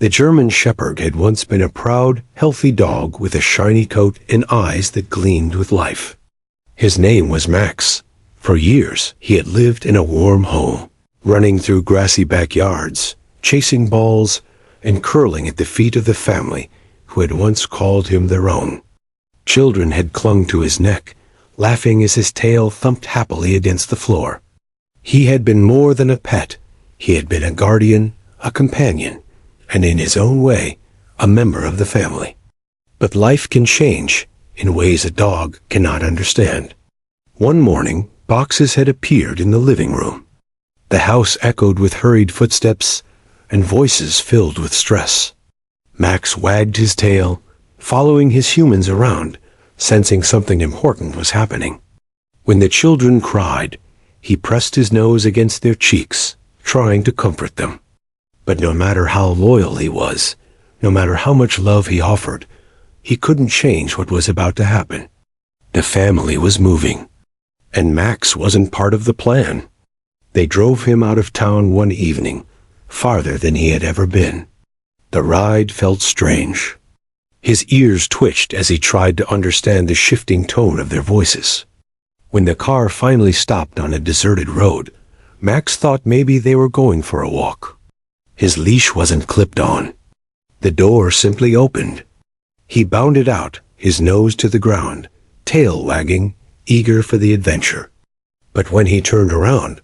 The German shepherd had once been a proud, healthy dog with a shiny coat and eyes that gleamed with life. His name was Max. For years, he had lived in a warm home, running through grassy backyards, chasing balls, and curling at the feet of the family who had once called him their own. Children had clung to his neck, laughing as his tail thumped happily against the floor. He had been more than a pet. He had been a guardian, a companion, and in his own way, a member of the family. But life can change in ways a dog cannot understand. One morning, boxes had appeared in the living room. The house echoed with hurried footsteps and voices filled with stress. Max wagged his tail, following his humans around, sensing something important was happening. When the children cried, he pressed his nose against their cheeks, trying to comfort them. But no matter how loyal he was, no matter how much love he offered, he couldn't change what was about to happen. The family was moving, and Max wasn't part of the plan. They drove him out of town one evening, farther than he had ever been. The ride felt strange. His ears twitched as he tried to understand the shifting tone of their voices. When the car finally stopped on a deserted road, Max thought maybe they were going for a walk. His leash wasn't clipped on. The door simply opened. He bounded out, his nose to the ground, tail wagging, eager for the adventure. But when he turned around,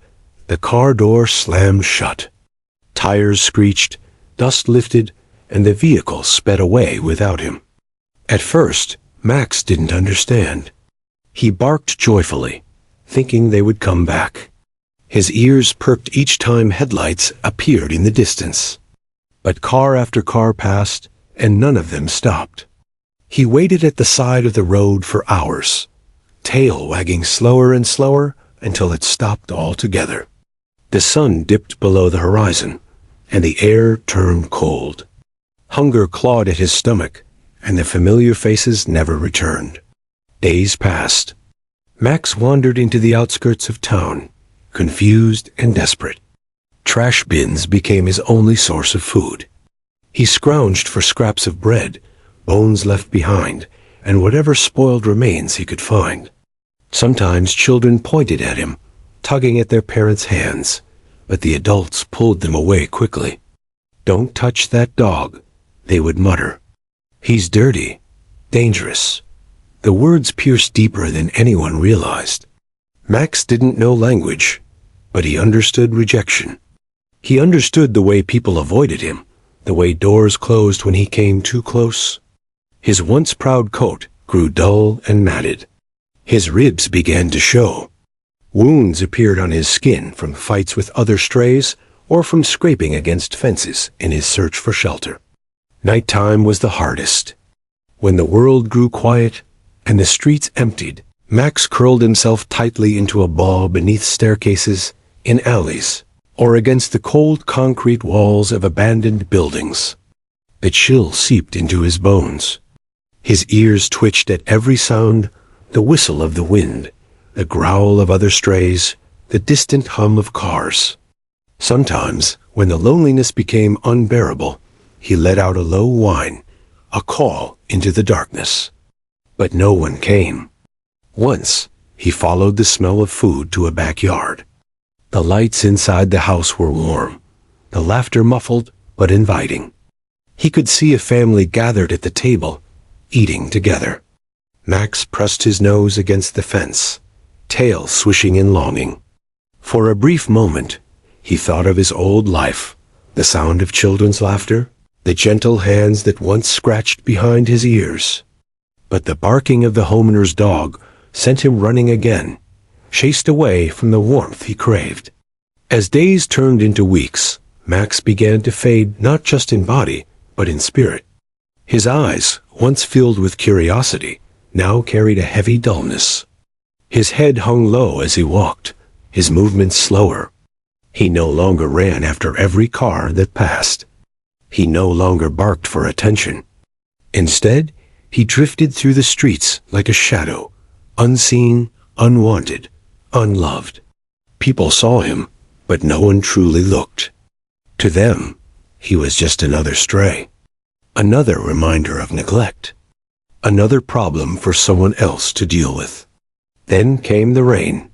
the car door slammed shut. Tires screeched, dust lifted, and the vehicle sped away without him. At first, Max didn't understand. He barked joyfully, thinking they would come back. His ears perked each time headlights appeared in the distance. But car after car passed, and none of them stopped. He waited at the side of the road for hours, tail wagging slower and slower until it stopped altogether. The sun dipped below the horizon, and the air turned cold. Hunger clawed at his stomach, and the familiar faces never returned. Days passed. Max wandered into the outskirts of town, confused and desperate. Trash bins became his only source of food. He scrounged for scraps of bread, bones left behind, and whatever spoiled remains he could find. Sometimes children pointed at him, tugging at their parents' hands, but the adults pulled them away quickly. "Don't touch that dog," they would mutter. "He's dirty, dangerous." The words pierced deeper than anyone realized. Max didn't know language, but he understood rejection. He understood the way people avoided him, the way doors closed when he came too close. His once proud coat grew dull and matted. His ribs began to show. Wounds appeared on his skin from fights with other strays or from scraping against fences in his search for shelter. Nighttime was the hardest. When the world grew quiet and the streets emptied, Max curled himself tightly into a ball beneath staircases, in alleys, or against the cold concrete walls of abandoned buildings. The chill seeped into his bones. His ears twitched at every sound, the whistle of the wind, the growl of other strays, the distant hum of cars. Sometimes, when the loneliness became unbearable, he let out a low whine, a call into the darkness. But no one came. Once, he followed the smell of food to a backyard. The lights inside the house were warm, the laughter muffled but inviting. He could see a family gathered at the table, eating together. Max pressed his nose against the fence, tail swishing in longing. For a brief moment, he thought of his old life, the sound of children's laughter, the gentle hands that once scratched behind his ears. But the barking of the homeowner's dog sent him running again, chased away from the warmth he craved. As days turned into weeks, Max began to fade not just in body, but in spirit. His eyes, once filled with curiosity, now carried a heavy dullness. His head hung low as he walked, his movements slower. He no longer ran after every car that passed. He no longer barked for attention. Instead, he drifted through the streets like a shadow, unseen, unwanted, unloved. People saw him, but no one truly looked. To them, He was just another stray. Another reminder of neglect. Another problem for someone else to deal with. Then came the rain.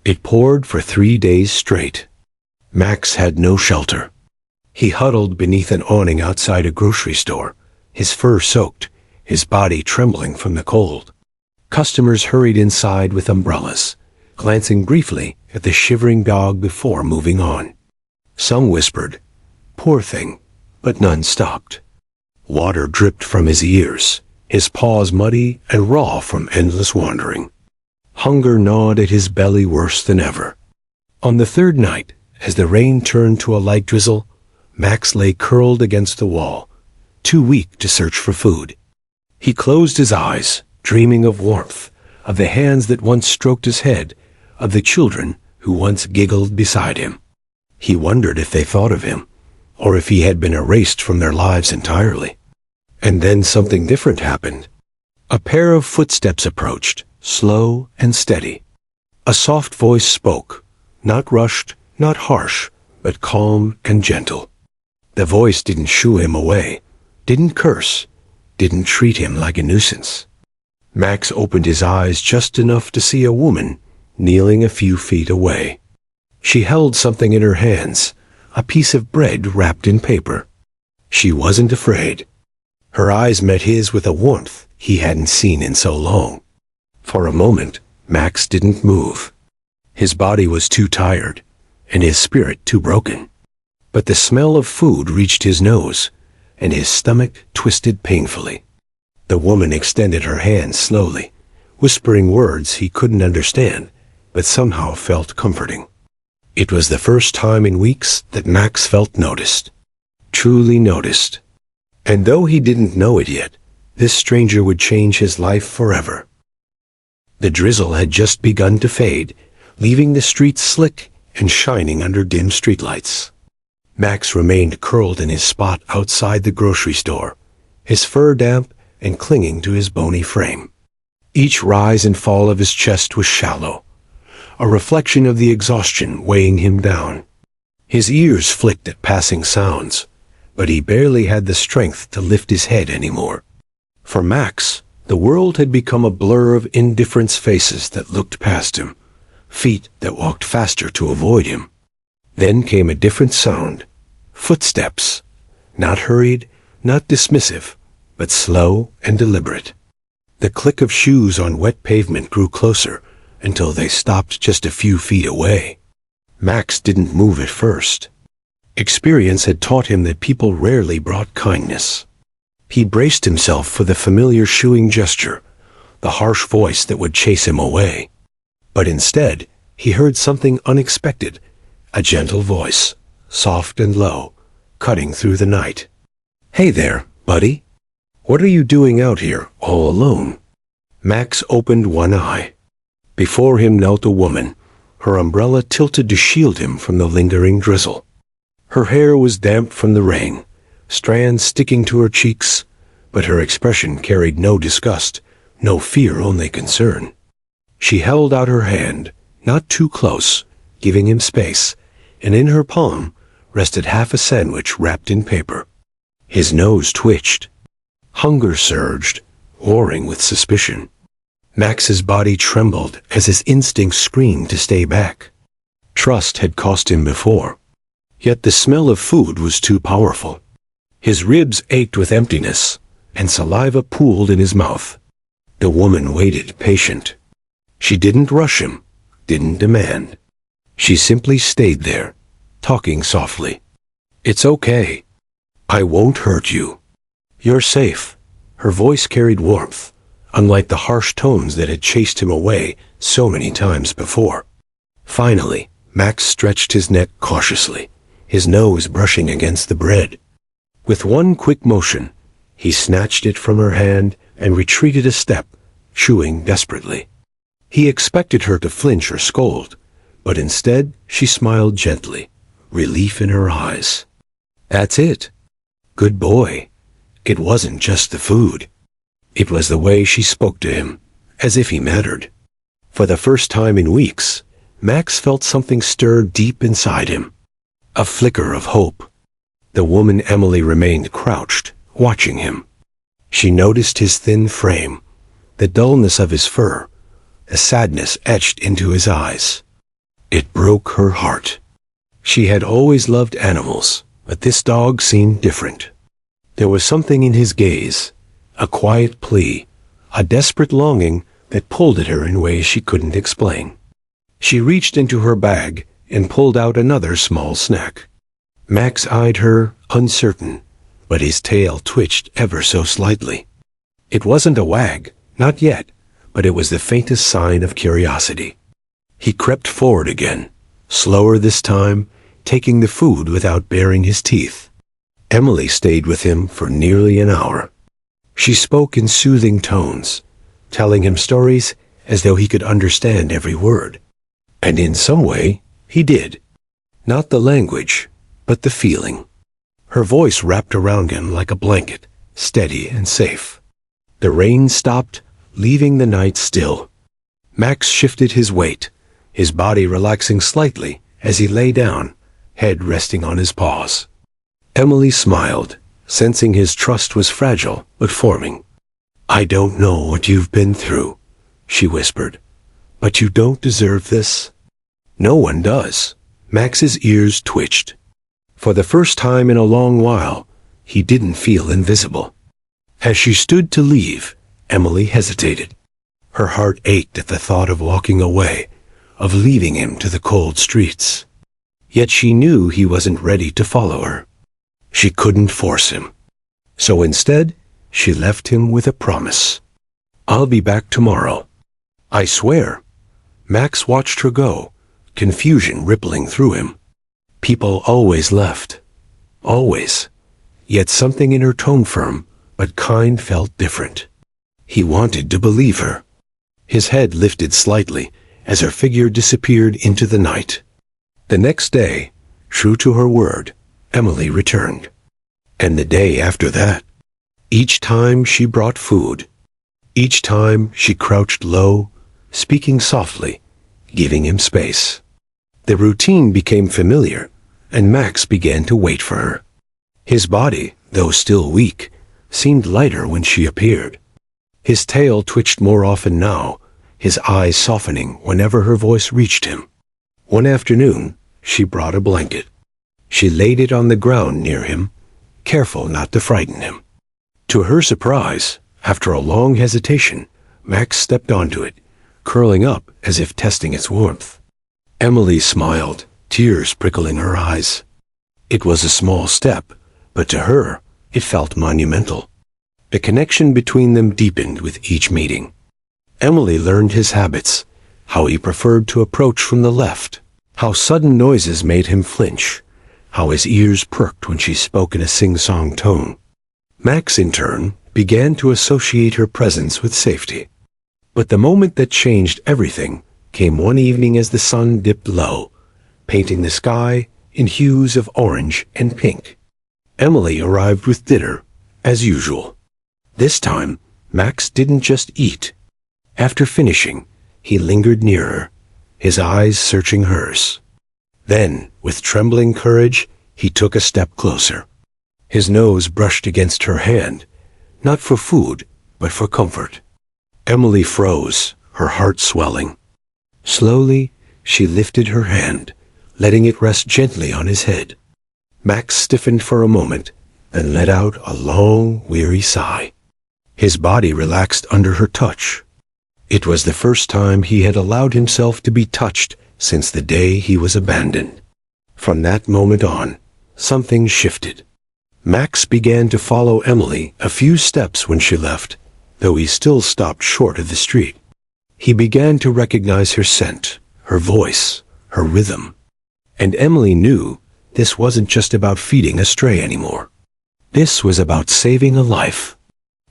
It poured for 3 days straight. Max had no shelter. He huddled beneath an awning outside a grocery store, his fur soaked, his body trembling from the cold. Customers hurried inside with umbrellas, glancing briefly at the shivering dog before moving on. Some whispered, "Poor thing," but none stopped. Water dripped from his ears, his paws muddy and raw from endless wandering. Hunger gnawed at his belly worse than ever. On the third night, as the rain turned to a light drizzle, Max lay curled against the wall, too weak to search for food. He closed his eyes, dreaming of warmth, of the hands that once stroked his head, of the children who once giggled beside him. He wondered if they thought of him, or if he had been erased from their lives entirely. And then something different happened. A pair of footsteps approached, slow and steady. A soft voice spoke, not rushed, not harsh, but calm and gentle. The voice didn't shoo him away, didn't curse, didn't treat him like a nuisance. Max opened his eyes just enough to see a woman kneeling a few feet away. She held something in her hands, a piece of bread wrapped in paper. She wasn't afraid. Her eyes met his with a warmth he hadn't seen in so long. For a moment, Max didn't move. His body was too tired, and his spirit too broken. But the smell of food reached his nose, and his stomach twisted painfully. The woman extended her hand slowly, whispering words he couldn't understand, but somehow felt comforting. It was the first time in weeks that Max felt noticed. Truly noticed. And though he didn't know it yet, this stranger would change his life forever. The drizzle had just begun to fade, leaving the streets slick and shining under dim streetlights. Max remained curled in his spot outside the grocery store, his fur damp and clinging to his bony frame. Each rise and fall of his chest was shallow, a reflection of the exhaustion weighing him down. His ears flicked at passing sounds, but he barely had the strength to lift his head anymore. For Max, the world had become a blur of indifferent faces that looked past him, feet that walked faster to avoid him. Then came a different sound, footsteps, not hurried, not dismissive, but slow and deliberate. The click of shoes on wet pavement grew closer until they stopped just a few feet away. Max didn't move at first. Experience had taught him that people rarely brought kindness. He braced himself for the familiar shooing gesture, the harsh voice that would chase him away. But instead, he heard something unexpected, a gentle voice, soft and low, cutting through the night. "Hey there, buddy. What are you doing out here, all alone?" Max opened one eye. Before him knelt a woman, her umbrella tilted to shield him from the lingering drizzle. Her hair was damp from the rain, strands sticking to her cheeks, but her expression carried no disgust, no fear, only concern. She held out her hand, not too close, giving him space, and in her palm rested half a sandwich wrapped in paper. His nose twitched. Hunger surged, warring with suspicion. Max's body trembled as his instincts screamed to stay back. Trust had cost him before. Yet the smell of food was too powerful. His ribs ached with emptiness, and saliva pooled in his mouth. The woman waited, patient. She didn't rush him, didn't demand. She simply stayed there, talking softly. "It's okay. I won't hurt you. You're safe." Her voice carried warmth, unlike the harsh tones that had chased him away so many times before. Finally, Max stretched his neck cautiously, his nose brushing against the bread. With one quick motion, he snatched it from her hand and retreated a step, chewing desperately. He expected her to flinch or scold, but instead she smiled gently, relief in her eyes. "That's it. Good boy." It wasn't just the food. It was the way she spoke to him, as if he mattered. For the first time in weeks, Max felt something stir deep inside him. A flicker of hope. The woman Emily remained crouched, watching him. She noticed his thin frame, the dullness of his fur, a sadness etched into his eyes. It broke her heart. She had always loved animals, but this dog seemed different. There was something in his gaze, a quiet plea, a desperate longing that pulled at her in ways she couldn't explain. She reached into her bag and pulled out another small snack. Max eyed her, uncertain, but his tail twitched ever so slightly. It wasn't a wag, not yet, but it was the faintest sign of curiosity. He crept forward again, slower this time, taking the food without baring his teeth. Emily stayed with him for nearly an hour. She spoke in soothing tones, telling him stories as though he could understand every word. And in some way, he did. Not the language, but the feeling. Her voice wrapped around him like a blanket, steady and safe. The rain stopped, leaving the night still. Max shifted his weight, his body relaxing slightly as he lay down, head resting on his paws. Emily smiled, sensing his trust was fragile but forming. "I don't know what you've been through," she whispered, "but you don't deserve this." No one does. Max's ears twitched. For the first time in a long while, he didn't feel invisible. As she stood to leave, Emily hesitated. Her heart ached at the thought of walking away, of leaving him to the cold streets. Yet she knew he wasn't ready to follow her. She couldn't force him. So instead, she left him with a promise. "I'll be back tomorrow. I swear." Max watched her go, confusion rippling through him. People always left. Always. Yet something in her tone, firm but kind, felt different. He wanted to believe her. His head lifted slightly as her figure disappeared into the night. The next day, true to her word, Emily returned. And the day after that. Each time she brought food. Each time she crouched low, speaking softly, giving him space. The routine became familiar, and Max began to wait for her. His body, though still weak, seemed lighter when she appeared. His tail twitched more often now, his eyes softening whenever her voice reached him. One afternoon, she brought a blanket. She laid it on the ground near him, careful not to frighten him. To her surprise, after a long hesitation, Max stepped onto it, curling up as if testing its warmth. Emily smiled, tears prickling her eyes. It was a small step, but to her, it felt monumental. The connection between them deepened with each meeting. Emily learned his habits, how he preferred to approach from the left, how sudden noises made him flinch, how his ears perked when she spoke in a sing-song tone. Max, in turn, began to associate her presence with safety. But the moment that changed everything came one evening as the sun dipped low, painting the sky in hues of orange and pink. Emily arrived with dinner, as usual. This time, Max didn't just eat. After finishing, he lingered near her, his eyes searching hers. Then, with trembling courage, he took a step closer. His nose brushed against her hand, not for food, but for comfort. Emily froze, her heart swelling. Slowly, she lifted her hand, letting it rest gently on his head. Max stiffened for a moment, then let out a long, weary sigh. His body relaxed under her touch. It was the first time he had allowed himself to be touched since the day he was abandoned. From that moment on, something shifted. Max began to follow Emily a few steps when she left, though he still stopped short of the street. He began to recognize her scent, her voice, her rhythm. And Emily knew this wasn't just about feeding a stray anymore. This was about saving a life.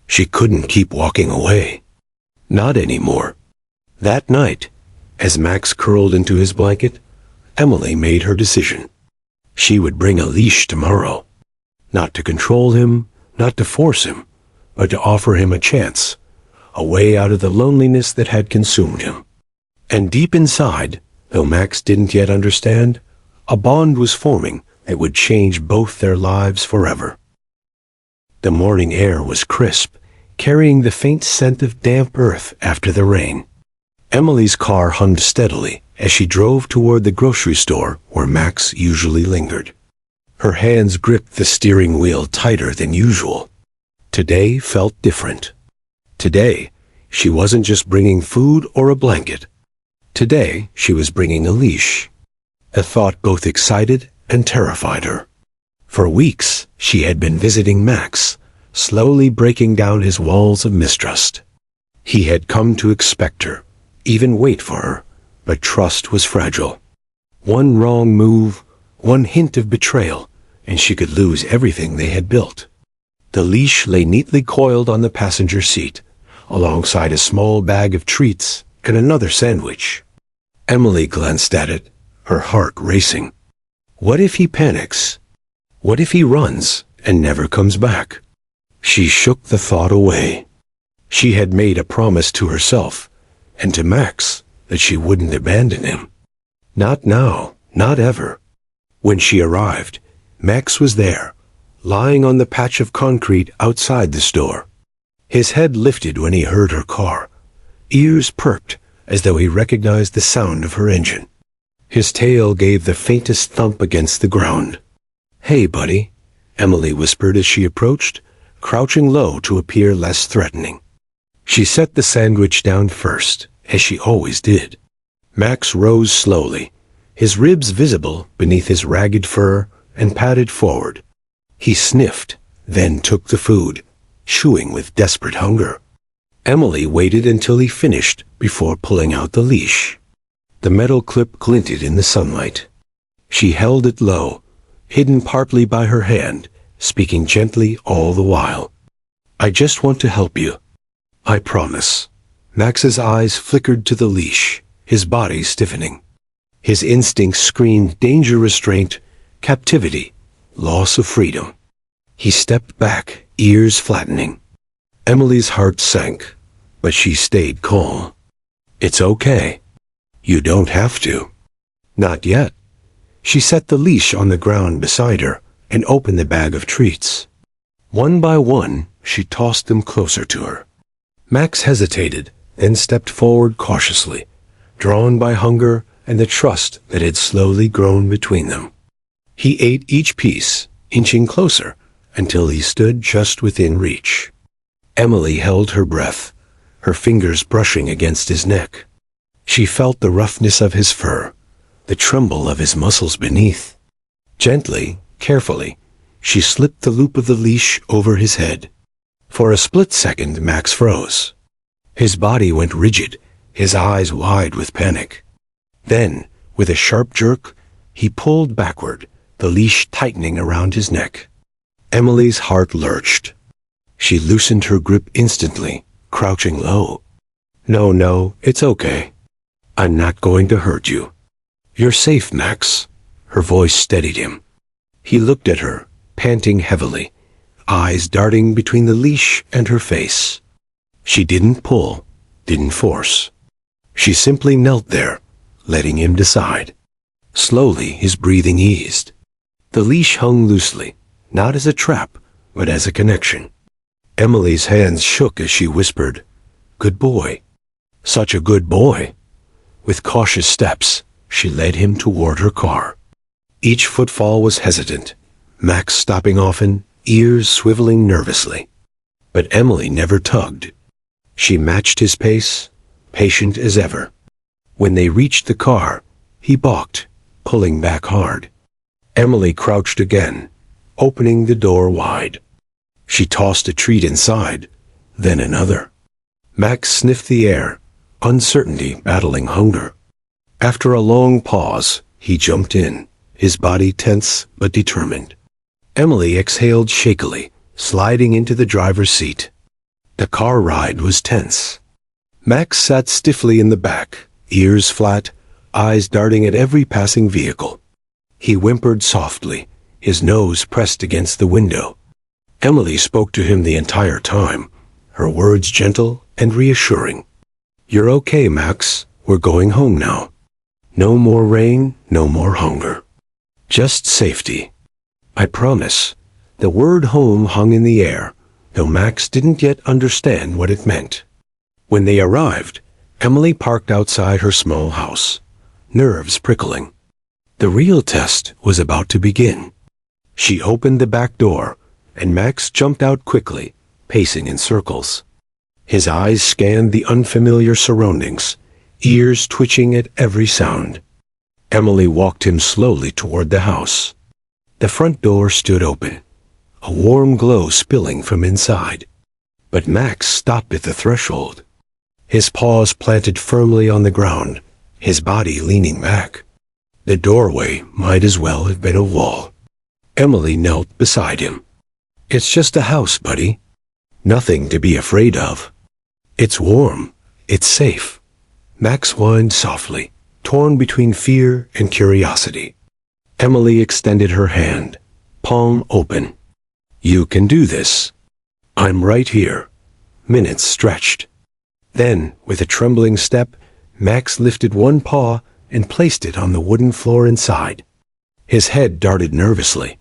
She couldn't keep walking away. Not anymore. That night, as Max curled into his blanket, Emily made her decision. She would bring a leash tomorrow. Not to control him, not to force him, but to offer him a chance, a way out of the loneliness that had consumed him. And deep inside, though Max didn't yet understand, a bond was forming that would change both their lives forever. The morning air was crisp, carrying the faint scent of damp earth after the rain. Emily's car hummed steadily as she drove toward the grocery store where Max usually lingered. Her hands gripped the steering wheel tighter than usual. Today felt different. Today, she wasn't just bringing food or a blanket. Today, she was bringing a leash. A thought both excited and terrified her. For weeks, she had been visiting Max, slowly breaking down his walls of mistrust. He had come to expect her, even wait for her, but trust was fragile. One wrong move, one hint of betrayal, and she could lose everything they had built. The leash lay neatly coiled on the passenger seat, alongside a small bag of treats and another sandwich. Emily glanced at it, her heart racing. What if he panics? What if he runs and never comes back? She shook the thought away. She had made a promise to herself and to Max that she wouldn't abandon him. Not now, not ever. When she arrived, Max was there, lying on the patch of concrete outside the store. His head lifted when he heard her car. Ears perked as though he recognized the sound of her engine. His tail gave the faintest thump against the ground. "Hey, buddy," Emily whispered as she approached, crouching low to appear less threatening. She set the sandwich down first, as she always did. Max rose slowly, his ribs visible beneath his ragged fur, and padded forward. He sniffed, then took the food, chewing with desperate hunger. Emily waited until he finished before pulling out the leash. The metal clip glinted in the sunlight. She held it low, hidden partly by her hand, speaking gently all the while. "I just want to help you. I promise." Max's eyes flickered to the leash, his body stiffening. His instincts screamed danger, restraint, captivity, loss of freedom. He stepped back, ears flattening. Emily's heart sank, but she stayed calm. "It's okay. You don't have to." "Not yet." She set the leash on the ground beside her and opened the bag of treats. One by one, she tossed them closer to her. Max hesitated, then stepped forward cautiously, drawn by hunger and the trust that had slowly grown between them. He ate each piece, inching closer, until he stood just within reach. Emily held her breath, her fingers brushing against his neck. She felt the roughness of his fur, the tremble of his muscles beneath. Gently, carefully, she slipped the loop of the leash over his head. For a split second, Max froze. His body went rigid, his eyes wide with panic. Then, with a sharp jerk, he pulled backward, the leash tightening around his neck. Emily's heart lurched. She loosened her grip instantly, crouching low. No, it's okay. I'm not going to hurt you. You're safe, Max." Her voice steadied him. He looked at her, panting heavily, eyes darting between the leash and her face. She didn't pull, didn't force. She simply knelt there, letting him decide. Slowly, his breathing eased. The leash hung loosely, not as a trap, but as a connection. Emily's hands shook as she whispered, "Good boy. Such a good boy." With cautious steps, she led him toward her car. Each footfall was hesitant, Max stopping often, ears swiveling nervously. But Emily never tugged. She matched his pace, patient as ever. When they reached the car, he balked, pulling back hard. Emily crouched again, opening the door wide. She tossed a treat inside, then another. Max sniffed the air, uncertainty battling hunger. After a long pause, he jumped in, his body tense but determined. Emily exhaled shakily, sliding into the driver's seat. The car ride was tense. Max sat stiffly in the back, ears flat, eyes darting at every passing vehicle. He whimpered softly, his nose pressed against the window. Emily spoke to him the entire time, her words gentle and reassuring. "You're okay, Max. We're going home now. No more rain, no more hunger. Just safety." I promise." The word home hung in the air, though Max didn't yet understand what it meant. When they arrived, Emily parked outside her small house, nerves prickling. The real test was about to begin. She opened the back door, and Max jumped out quickly, pacing in circles. His eyes scanned the unfamiliar surroundings, ears twitching at every sound. Emily walked him slowly toward the house. The front door stood open, a warm glow spilling from inside. But Max stopped at the threshold, his paws planted firmly on the ground, his body leaning back. The doorway might as well have been a wall. Emily knelt beside him. "It's just a house, buddy. Nothing to be afraid of. It's warm. It's safe." Max whined softly, torn between fear and curiosity. Emily extended her hand, palm open. "You can do this. I'm right here." Minutes stretched. Then, with a trembling step, Max lifted one paw and placed it on the wooden floor inside. His head darted nervously,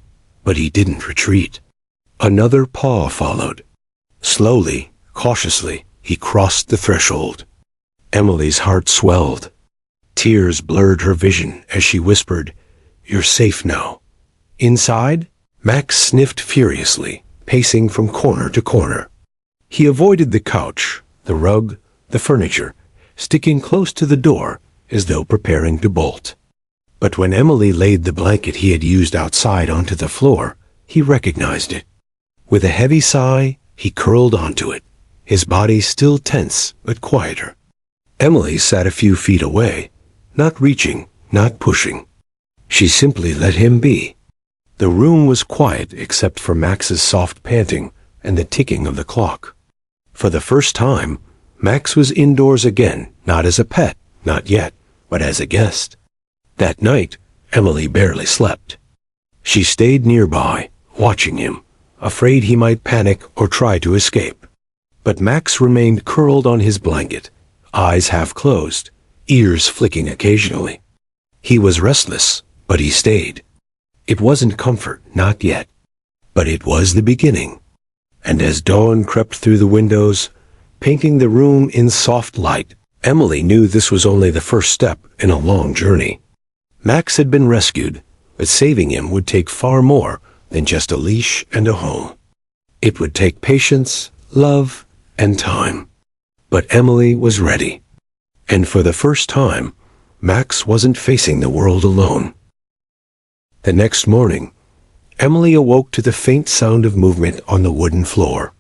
but he didn't retreat. Another paw followed. Slowly, cautiously, he crossed the threshold. Emily's heart swelled. Tears blurred her vision as she whispered, "You're safe now." Inside, Max sniffed furiously, pacing from corner to corner. He avoided the couch, the rug, the furniture, sticking close to the door as though preparing to bolt. But when Emily laid the blanket he had used outside onto the floor, he recognized it. With a heavy sigh, he curled onto it, his body still tense but quieter. Emily sat a few feet away, not reaching, not pushing. She simply let him be. The room was quiet except for Max's soft panting and the ticking of the clock. For the first time, Max was indoors again, not as a pet, not yet, but as a guest. That night, Emily barely slept. She stayed nearby, watching him, afraid he might panic or try to escape. But Max remained curled on his blanket, eyes half closed, ears flicking occasionally. He was restless, but he stayed. It wasn't comfort, not yet. But it was the beginning. And as dawn crept through the windows, painting the room in soft light, Emily knew this was only the first step in a long journey. Max had been rescued, but saving him would take far more than just a leash and a home. It would take patience, love, and time. But Emily was ready. And for the first time, Max wasn't facing the world alone. The next morning, Emily awoke to the faint sound of movement on the wooden floor.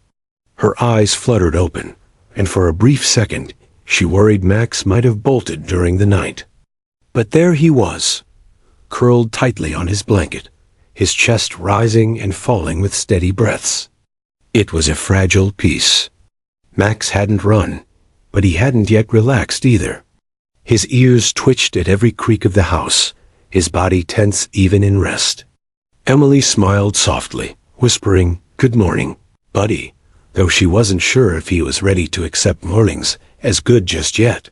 Her eyes fluttered open, and for a brief second, she worried Max might have bolted during the night. But there he was, curled tightly on his blanket, his chest rising and falling with steady breaths. It was a fragile peace. Max hadn't run, but he hadn't yet relaxed either. His ears twitched at every creak of the house, his body tense even in rest. Emily smiled softly, whispering, "Good morning, buddy," though she wasn't sure if he was ready to accept mornings as good just yet.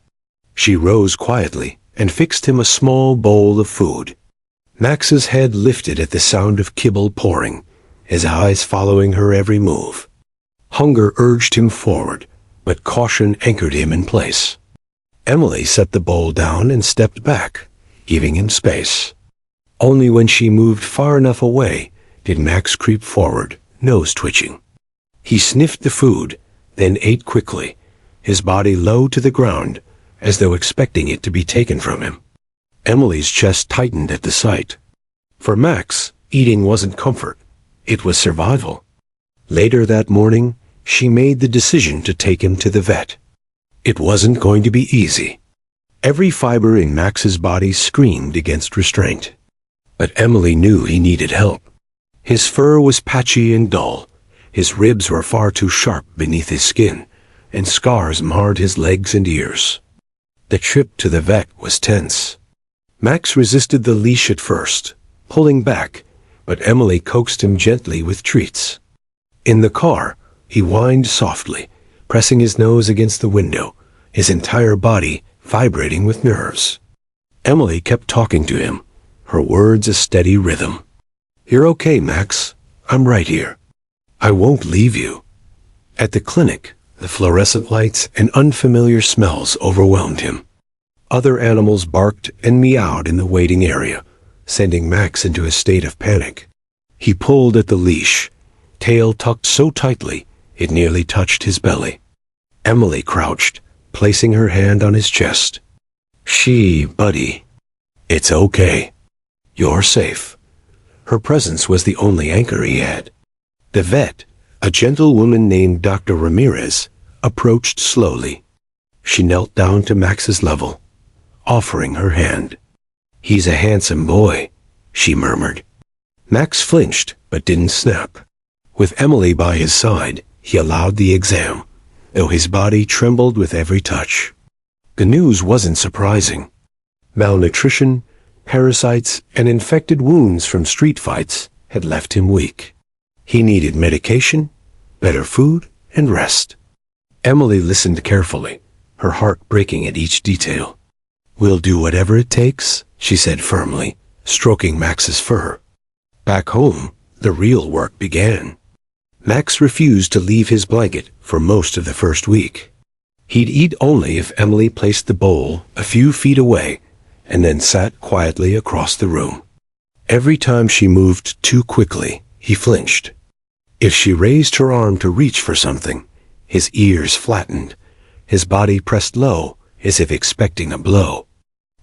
She rose quietly and fixed him a small bowl of food. Max's head lifted at the sound of kibble pouring, his eyes following her every move. Hunger urged him forward, but caution anchored him in place. Emily set the bowl down and stepped back, giving him space. Only when she moved far enough away did Max creep forward, nose twitching. He sniffed the food, then ate quickly, his body low to the ground, as though expecting it to be taken from him. Emily's chest tightened at the sight. For Max, eating wasn't comfort, it was survival. Later that morning, she made the decision to take him to the vet. It wasn't going to be easy. Every fiber in Max's body screamed against restraint. But Emily knew he needed help. His fur was patchy and dull, his ribs were far too sharp beneath his skin, and scars marred his legs and ears. The trip to the vet was tense. Max resisted the leash at first, pulling back, but Emily coaxed him gently with treats. In the car, he whined softly, pressing his nose against the window, his entire body vibrating with nerves. Emily kept talking to him, her words a steady rhythm. "You're okay, Max. I'm right here. I won't leave you." At the clinic, the fluorescent lights and unfamiliar smells overwhelmed him. Other animals barked and meowed in the waiting area, sending Max into a state of panic. He pulled at the leash, tail tucked so tightly it nearly touched his belly. Emily crouched, placing her hand on his chest. Buddy. It's okay. You're safe." Her presence was the only anchor he had. The vet, a gentle woman named Dr. Ramirez, approached slowly. She knelt down to Max's level, offering her hand. "He's a handsome boy," she murmured. Max flinched, but didn't snap. With Emily by his side, he allowed the exam, though his body trembled with every touch. The news wasn't surprising. Malnutrition, parasites, and infected wounds from street fights had left him weak. He needed medication, better food, and rest. Emily listened carefully, her heart breaking at each detail. "We'll do whatever it takes," she said firmly, stroking Max's fur. Back home, the real work began. Max refused to leave his blanket for most of the first week. He'd eat only if Emily placed the bowl a few feet away and then sat quietly across the room. Every time she moved too quickly, he flinched. If she raised her arm to reach for something, his ears flattened, his body pressed low as if expecting a blow.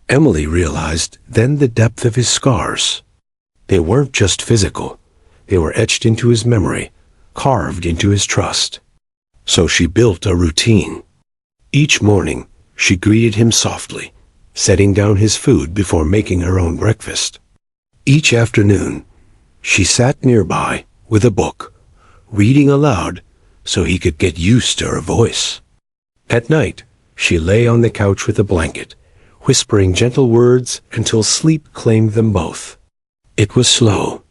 Emily realized then the depth of his scars. They weren't just physical, they were etched into his memory, carved into his trust. So she built a routine. Each morning, she greeted him softly, setting down his food before making her own breakfast. Each afternoon, she sat nearby with a book, reading aloud so he could get used to her voice. At night, she lay on the couch with a blanket, whispering gentle words until sleep claimed them both. It was slow,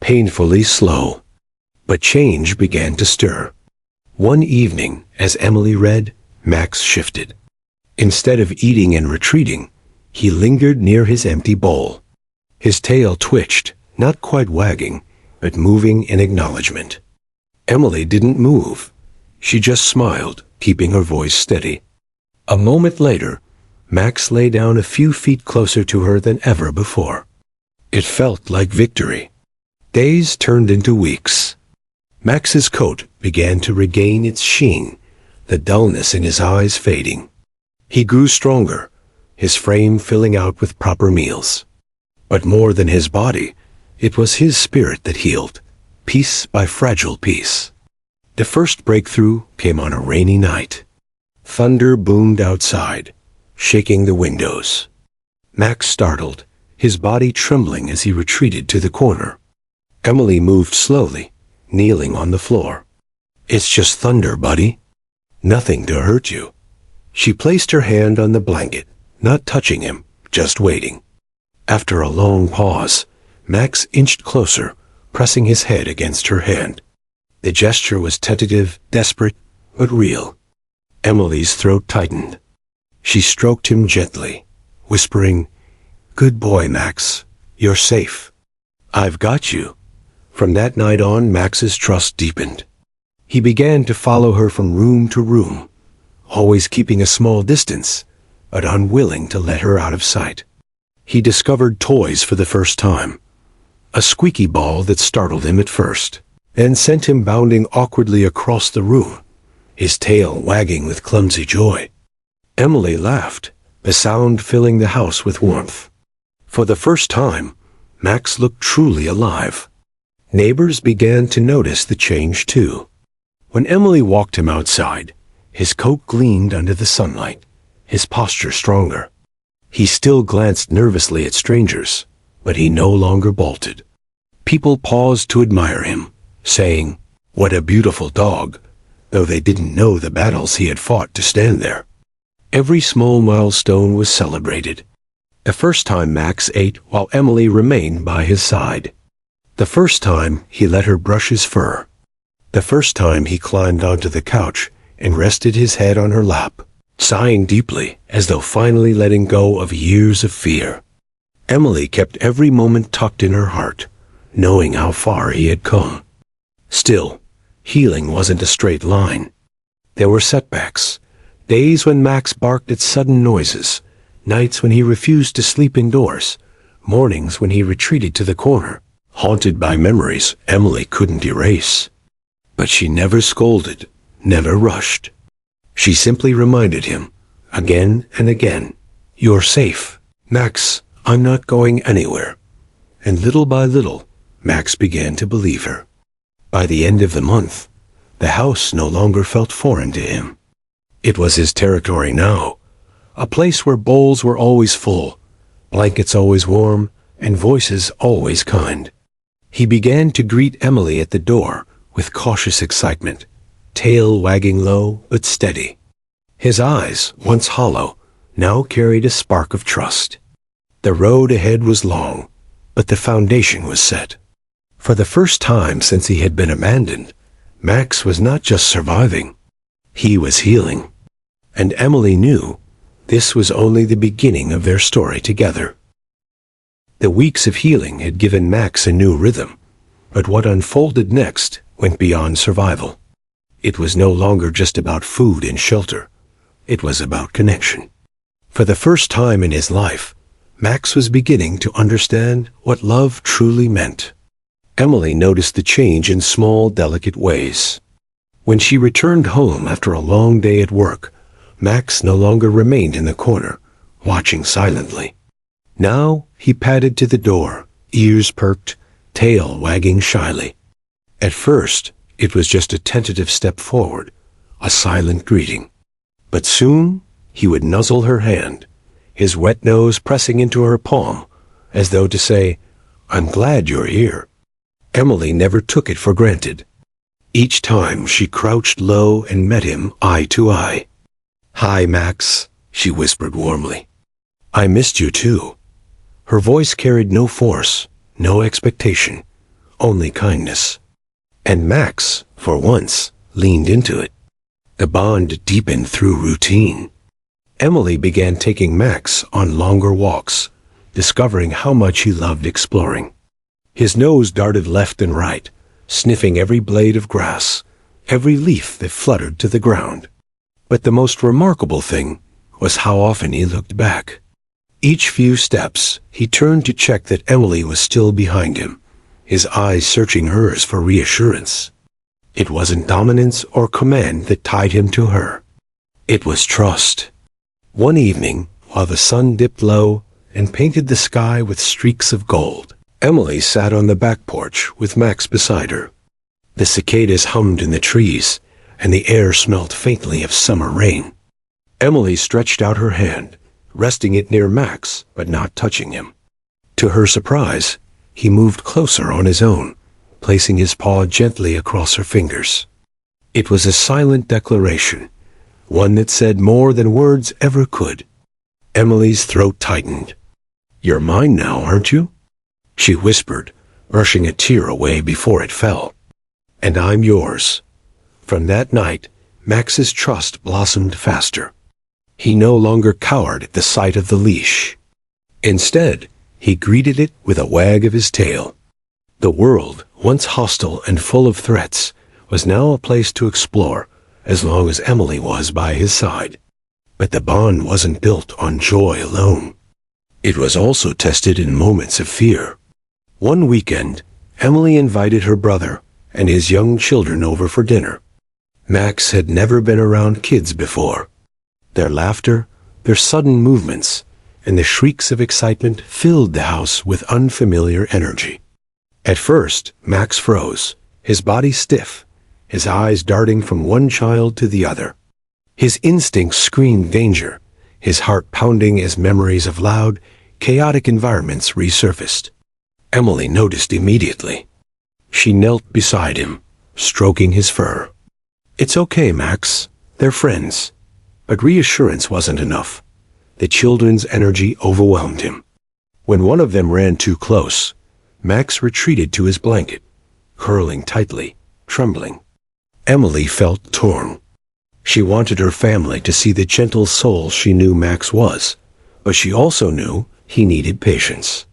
painfully slow, but change began to stir. One evening, as Emily read, Max shifted. Instead of eating and retreating, he lingered near his empty bowl. His tail twitched, not quite wagging, but moving in acknowledgement. Emily didn't move. She just smiled, keeping her voice steady. A moment later, Max lay down a few feet closer to her than ever before. It felt like victory. Days turned into weeks. Max's coat began to regain its sheen, the dullness in his eyes fading. He grew stronger, his frame filling out with proper meals. But more than his body, it was his spirit that healed, piece by fragile piece. The first breakthrough came on a rainy night. Thunder boomed outside, shaking the windows. Max startled, his body trembling as he retreated to the corner. Emily moved slowly, kneeling on the floor. "It's just thunder, buddy. Nothing to hurt you." She placed her hand on the blanket, not touching him, just waiting. After a long pause, Max inched closer, pressing his head against her hand. The gesture was tentative, desperate, but real. Emily's throat tightened. She stroked him gently, whispering, "Good boy, Max. You're safe. I've got you." From that night on, Max's trust deepened. He began to follow her from room to room, always keeping a small distance, but unwilling to let her out of sight. He discovered toys for the first time. A squeaky ball that startled him at first, and sent him bounding awkwardly across the room, his tail wagging with clumsy joy. Emily laughed, the sound filling the house with warmth. For the first time, Max looked truly alive. Neighbors began to notice the change too. When Emily walked him outside, his coat gleamed under the sunlight, his posture stronger. He still glanced nervously at strangers, but he no longer bolted. People paused to admire him, saying, "What a beautiful dog," though they didn't know the battles he had fought to stand there. Every small milestone was celebrated. The first time Max ate while Emily remained by his side. The first time he let her brush his fur. The first time he climbed onto the couch and rested his head on her lap, sighing deeply as though finally letting go of years of fear. Emily kept every moment tucked in her heart, knowing how far he had come. Still, healing wasn't a straight line. There were setbacks, days when Max barked at sudden noises, nights when he refused to sleep indoors, mornings when he retreated to the corner, haunted by memories Emily couldn't erase. But she never scolded, never rushed. She simply reminded him, again and again, "You're safe. Max, I'm not going anywhere." And little by little, Max began to believe her. By the end of the month, the house no longer felt foreign to him. It was his territory now, a place where bowls were always full, blankets always warm, and voices always kind. He began to greet Emily at the door with cautious excitement, tail wagging low but steady. His eyes, once hollow, now carried a spark of trust. The road ahead was long, but the foundation was set. For the first time since he had been abandoned, Max was not just surviving, he was healing. And Emily knew this was only the beginning of their story together. The weeks of healing had given Max a new rhythm, but what unfolded next went beyond survival. It was no longer just about food and shelter. It was about connection. For the first time in his life, Max was beginning to understand what love truly meant. Emily noticed the change in small, delicate ways. When she returned home after a long day at work, Max no longer remained in the corner, watching silently. Now he padded to the door, ears perked, tail wagging shyly. At first, it was just a tentative step forward, a silent greeting. But soon, he would nuzzle her hand, his wet nose pressing into her palm, as though to say, "I'm glad you're here." Emily never took it for granted. Each time she crouched low and met him eye to eye. "Hi, Max," she whispered warmly. "I missed you too." Her voice carried no force, no expectation, only kindness. And Max, for once, leaned into it. The bond deepened through routine. Emily began taking Max on longer walks, discovering how much he loved exploring. His nose darted left and right, sniffing every blade of grass, every leaf that fluttered to the ground. But the most remarkable thing was how often he looked back. Each few steps, he turned to check that Emily was still behind him, his eyes searching hers for reassurance. It wasn't dominance or command that tied him to her. It was trust. One evening, while the sun dipped low and painted the sky with streaks of gold, Emily sat on the back porch with Max beside her. The cicadas hummed in the trees, and the air smelled faintly of summer rain. Emily stretched out her hand, resting it near Max, but not touching him. To her surprise, he moved closer on his own, placing his paw gently across her fingers. It was a silent declaration, one that said more than words ever could. Emily's throat tightened. "You're mine now, aren't you?" she whispered, brushing a tear away before it fell. "And I'm yours." From that night, Max's trust blossomed faster. He no longer cowered at the sight of the leash. Instead, he greeted it with a wag of his tail. The world, once hostile and full of threats, was now a place to explore, as long as Emily was by his side. But the bond wasn't built on joy alone. It was also tested in moments of fear. One weekend, Emily invited her brother and his young children over for dinner. Max had never been around kids before. Their laughter, their sudden movements, and the shrieks of excitement filled the house with unfamiliar energy. At first, Max froze, his body stiff, his eyes darting from one child to the other. His instincts screamed danger, his heart pounding as memories of loud, chaotic environments resurfaced. Emily noticed immediately. She knelt beside him, stroking his fur. "It's okay, Max. They're friends." But reassurance wasn't enough. The children's energy overwhelmed him. When one of them ran too close, Max retreated to his blanket, curling tightly, trembling. Emily felt torn. She wanted her family to see the gentle soul she knew Max was, but she also knew he needed patience.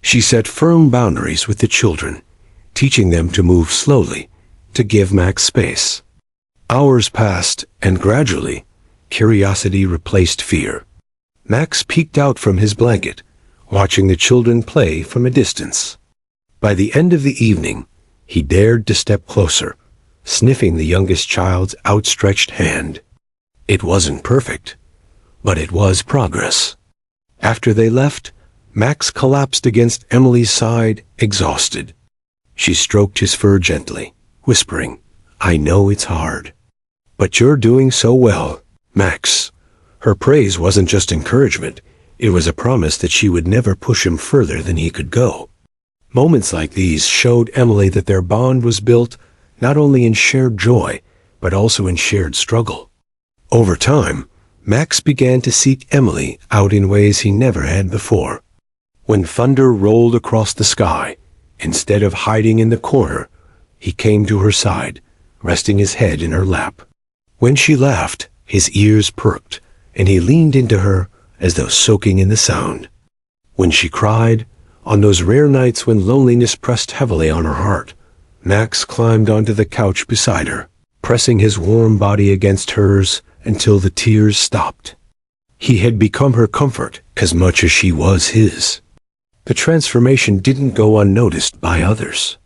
She set firm boundaries with the children, teaching them to move slowly, to give Max space. Hours passed, and gradually, curiosity replaced fear. Max peeked out from his blanket, watching the children play from a distance. By the end of the evening, he dared to step closer, sniffing the youngest child's outstretched hand. It wasn't perfect, but it was progress. After they left, Max collapsed against Emily's side, exhausted. She stroked his fur gently, whispering, "I know it's hard. But you're doing so well, Max." Her praise wasn't just encouragement, it was a promise that she would never push him further than he could go. Moments like these showed Emily that their bond was built not only in shared joy, but also in shared struggle. Over time, Max began to seek Emily out in ways he never had before. When thunder rolled across the sky, instead of hiding in the corner, he came to her side, resting his head in her lap. When she laughed, his ears perked, and he leaned into her as though soaking in the sound. When she cried, on those rare nights when loneliness pressed heavily on her heart, Max climbed onto the couch beside her, pressing his warm body against hers until the tears stopped. He had become her comfort as much as she was his. The transformation didn't go unnoticed by others.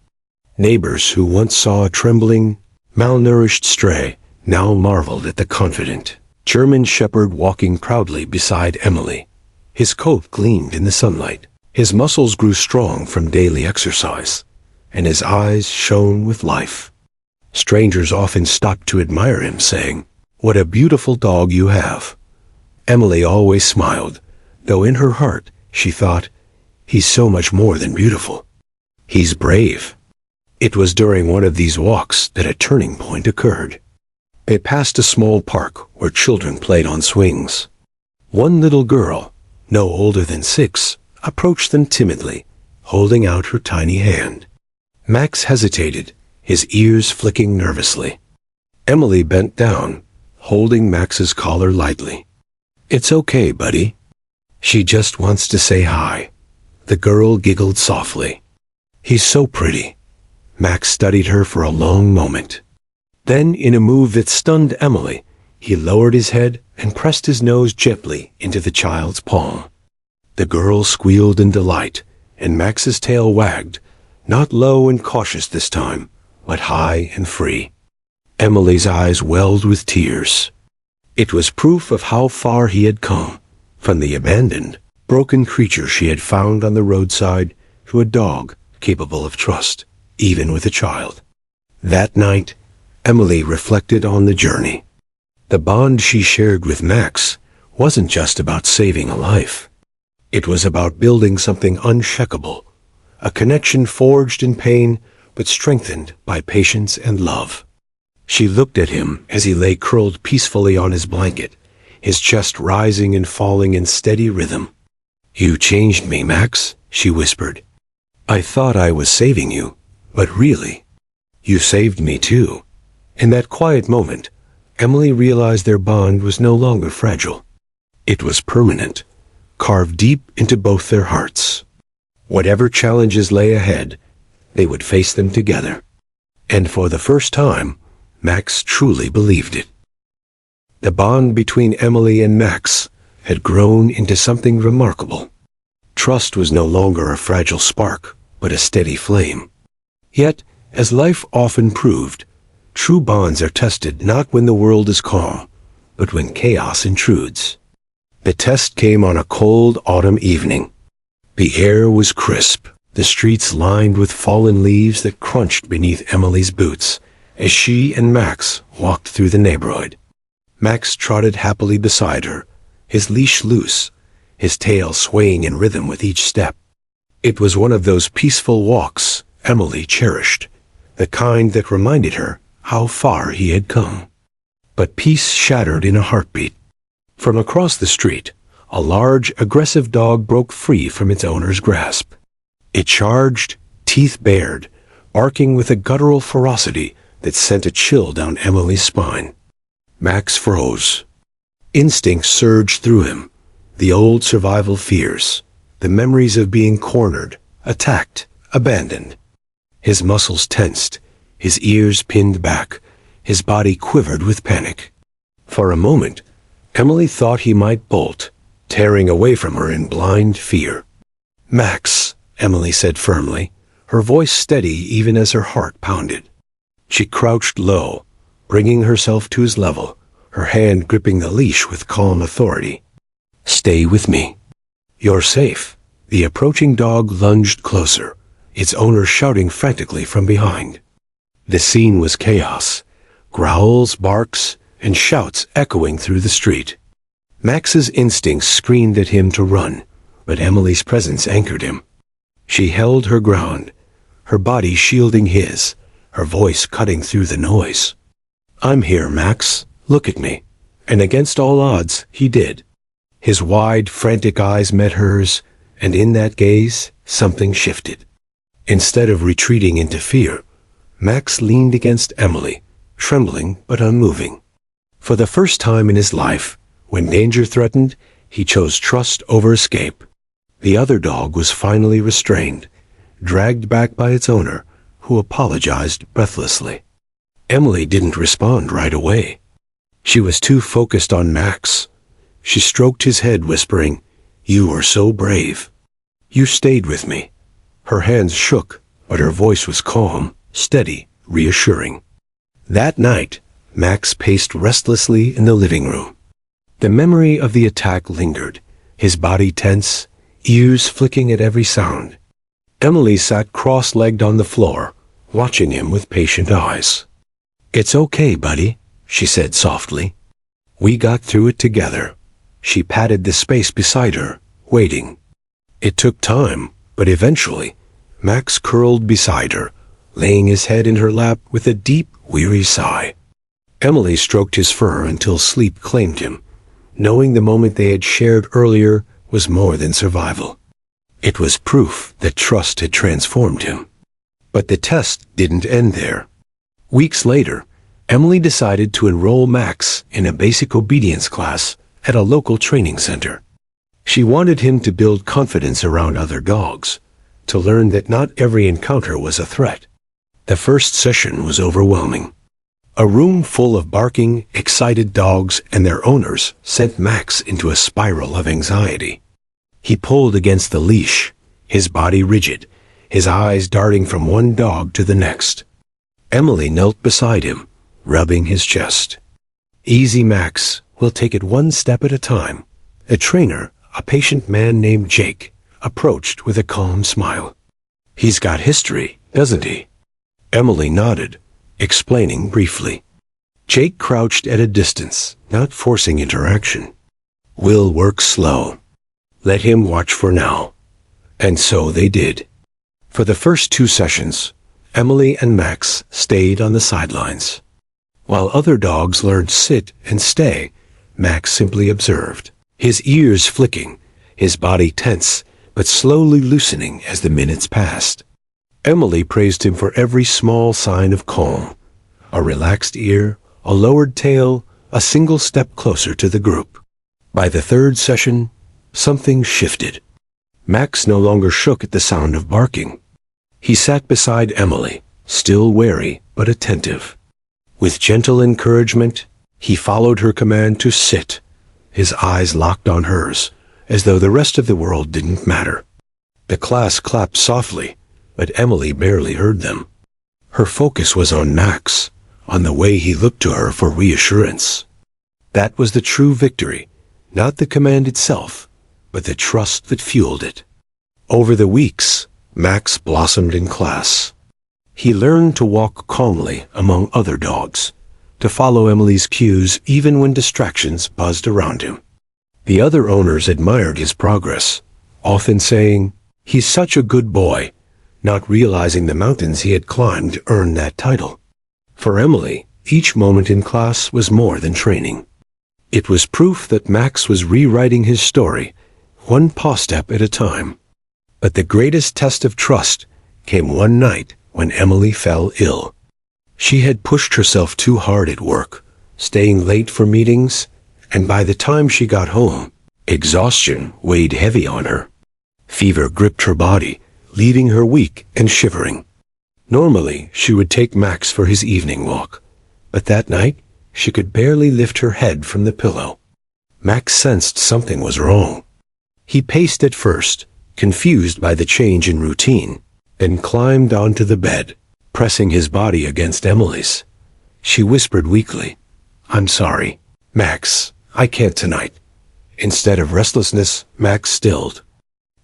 Neighbors who once saw a trembling, malnourished stray now marveled at the confident German shepherd walking proudly beside Emily. His coat gleamed in the sunlight. His muscles grew strong from daily exercise, and his eyes shone with life. Strangers often stopped to admire him, saying, "What a beautiful dog you have." Emily always smiled, though in her heart she thought, "He's so much more than beautiful. He's brave." It was during one of these walks that a turning point occurred. They passed a small park where children played on swings. One little girl, no older than 6, approached them timidly, holding out her tiny hand. Max hesitated, his ears flicking nervously. Emily bent down, holding Max's collar lightly. "It's okay, buddy. She just wants to say hi." The girl giggled softly. "He's so pretty." Max studied her for a long moment. Then, in a move that stunned Emily, he lowered his head and pressed his nose gently into the child's palm. The girl squealed in delight, and Max's tail wagged, not low and cautious this time, but high and free. Emily's eyes welled with tears. It was proof of how far he had come, from the abandoned, broken creature she had found on the roadside to a dog capable of trust, even with a child. That night, Emily reflected on the journey. The bond she shared with Max wasn't just about saving a life. It was about building something unshakable, a connection forged in pain but strengthened by patience and love. She looked at him as he lay curled peacefully on his blanket, his chest rising and falling in steady rhythm. "You changed me, Max," she whispered. "I thought I was saving you, but really, you saved me too." In that quiet moment, Emily realized their bond was no longer fragile. It was permanent, carved deep into both their hearts. Whatever challenges lay ahead, they would face them together. And for the first time, Max truly believed it. The bond between Emily and Max had grown into something remarkable. Trust was no longer a fragile spark, but a steady flame. Yet, as life often proved, true bonds are tested not when the world is calm, but when chaos intrudes. The test came on a cold autumn evening. The air was crisp, the streets lined with fallen leaves that crunched beneath Emily's boots as she and Max walked through the neighborhood. Max trotted happily beside her, his leash loose, his tail swaying in rhythm with each step. It was one of those peaceful walks Emily cherished, the kind that reminded her how far he had come. But peace shattered in a heartbeat. From across the street, a large, aggressive dog broke free from its owner's grasp. It charged, teeth bared, barking with a guttural ferocity that sent a chill down Emily's spine. Max froze. Instinct surged through him, the old survival fears, the memories of being cornered, attacked, abandoned. His muscles tensed, his ears pinned back, his body quivered with panic. For a moment, Emily thought he might bolt, tearing away from her in blind fear. "Max," Emily said firmly, her voice steady even as her heart pounded. She crouched low, bringing herself to his level, her hand gripping the leash with calm authority. "Stay with me. You're safe." The approaching dog lunged closer, its owner shouting frantically from behind. The scene was chaos, growls, barks, and shouts echoing through the street. Max's instincts screamed at him to run, but Emily's presence anchored him. She held her ground, her body shielding his, her voice cutting through the noise. "I'm here, Max. Look at me." And against all odds, he did. His wide, frantic eyes met hers, and in that gaze, something shifted. Instead of retreating into fear, Max leaned against Emily, trembling but unmoving. For the first time in his life, when danger threatened, he chose trust over escape. The other dog was finally restrained, dragged back by its owner, who apologized breathlessly. Emily didn't respond right away. She was too focused on Max. She stroked his head, whispering, "You are so brave. You stayed with me." Her hands shook, but her voice was calm, steady, reassuring. That night, Max paced restlessly in the living room. The memory of the attack lingered, his body tense, ears flicking at every sound. Emily sat cross-legged on the floor, watching him with patient eyes. "It's okay, buddy," she said softly. "We got through it together." She patted the space beside her, waiting. It took time, but eventually, Max curled beside her, laying his head in her lap with a deep, weary sigh. Emily stroked his fur until sleep claimed him, knowing the moment they had shared earlier was more than survival. It was proof that trust had transformed him. But the test didn't end there. Weeks later, Emily decided to enroll Max in a basic obedience class at a local training center. She wanted him to build confidence around other dogs, to learn that not every encounter was a threat. The first session was overwhelming. A room full of barking, excited dogs and their owners sent Max into a spiral of anxiety. He pulled against the leash, his body rigid, his eyes darting from one dog to the next. Emily knelt beside him, rubbing his chest. "Easy, Max. We'll take it one step at a time." A trainer, a patient man named Jake, approached with a calm smile. "He's got history, doesn't he?" Emily nodded, explaining briefly. Jake crouched at a distance, not forcing interaction. "We'll work slow. Let him watch for now." And so they did. For the first 2 sessions, Emily and Max stayed on the sidelines. While other dogs learned sit and stay, Max simply observed, his ears flicking, his body tense, but slowly loosening as the minutes passed. Emily praised him for every small sign of calm. A relaxed ear, a lowered tail, a single step closer to the group. By the 3rd session, something shifted. Max no longer shook at the sound of barking. He sat beside Emily, still wary but attentive. With gentle encouragement, he followed her command to sit, his eyes locked on hers, as though the rest of the world didn't matter. The class clapped softly, but Emily barely heard them. Her focus was on Max, on the way he looked to her for reassurance. That was the true victory, not the command itself, but the trust that fueled it. Over the weeks, Max blossomed in class. He learned to walk calmly among other dogs, to follow Emily's cues even when distractions buzzed around him. The other owners admired his progress, often saying, "He's such a good boy," not realizing the mountains he had climbed to earn that title. For Emily, each moment in class was more than training. It was proof that Max was rewriting his story, one paw step at a time. But the greatest test of trust came one night when Emily fell ill. She had pushed herself too hard at work, staying late for meetings, and by the time she got home, exhaustion weighed heavy on her. Fever gripped her body, leaving her weak and shivering. Normally, she would take Max for his evening walk, but that night, she could barely lift her head from the pillow. Max sensed something was wrong. He paced at first, confused by the change in routine, then climbed onto the bed, pressing his body against Emily's. She whispered weakly, "I'm sorry, Max, I can't tonight." Instead of restlessness, Max stilled.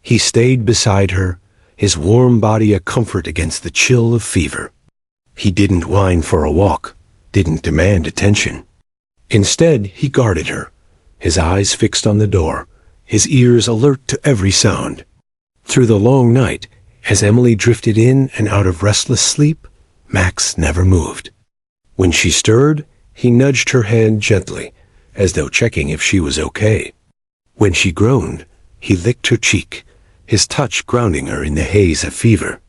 He stayed beside her, his warm body a comfort against the chill of fever. He didn't whine for a walk, didn't demand attention. Instead, he guarded her, his eyes fixed on the door, his ears alert to every sound. Through the long night, as Emily drifted in and out of restless sleep, Max never moved. When she stirred, he nudged her hand gently, as though checking if she was okay. When she groaned, he licked her cheek, his touch grounding her in the haze of fever.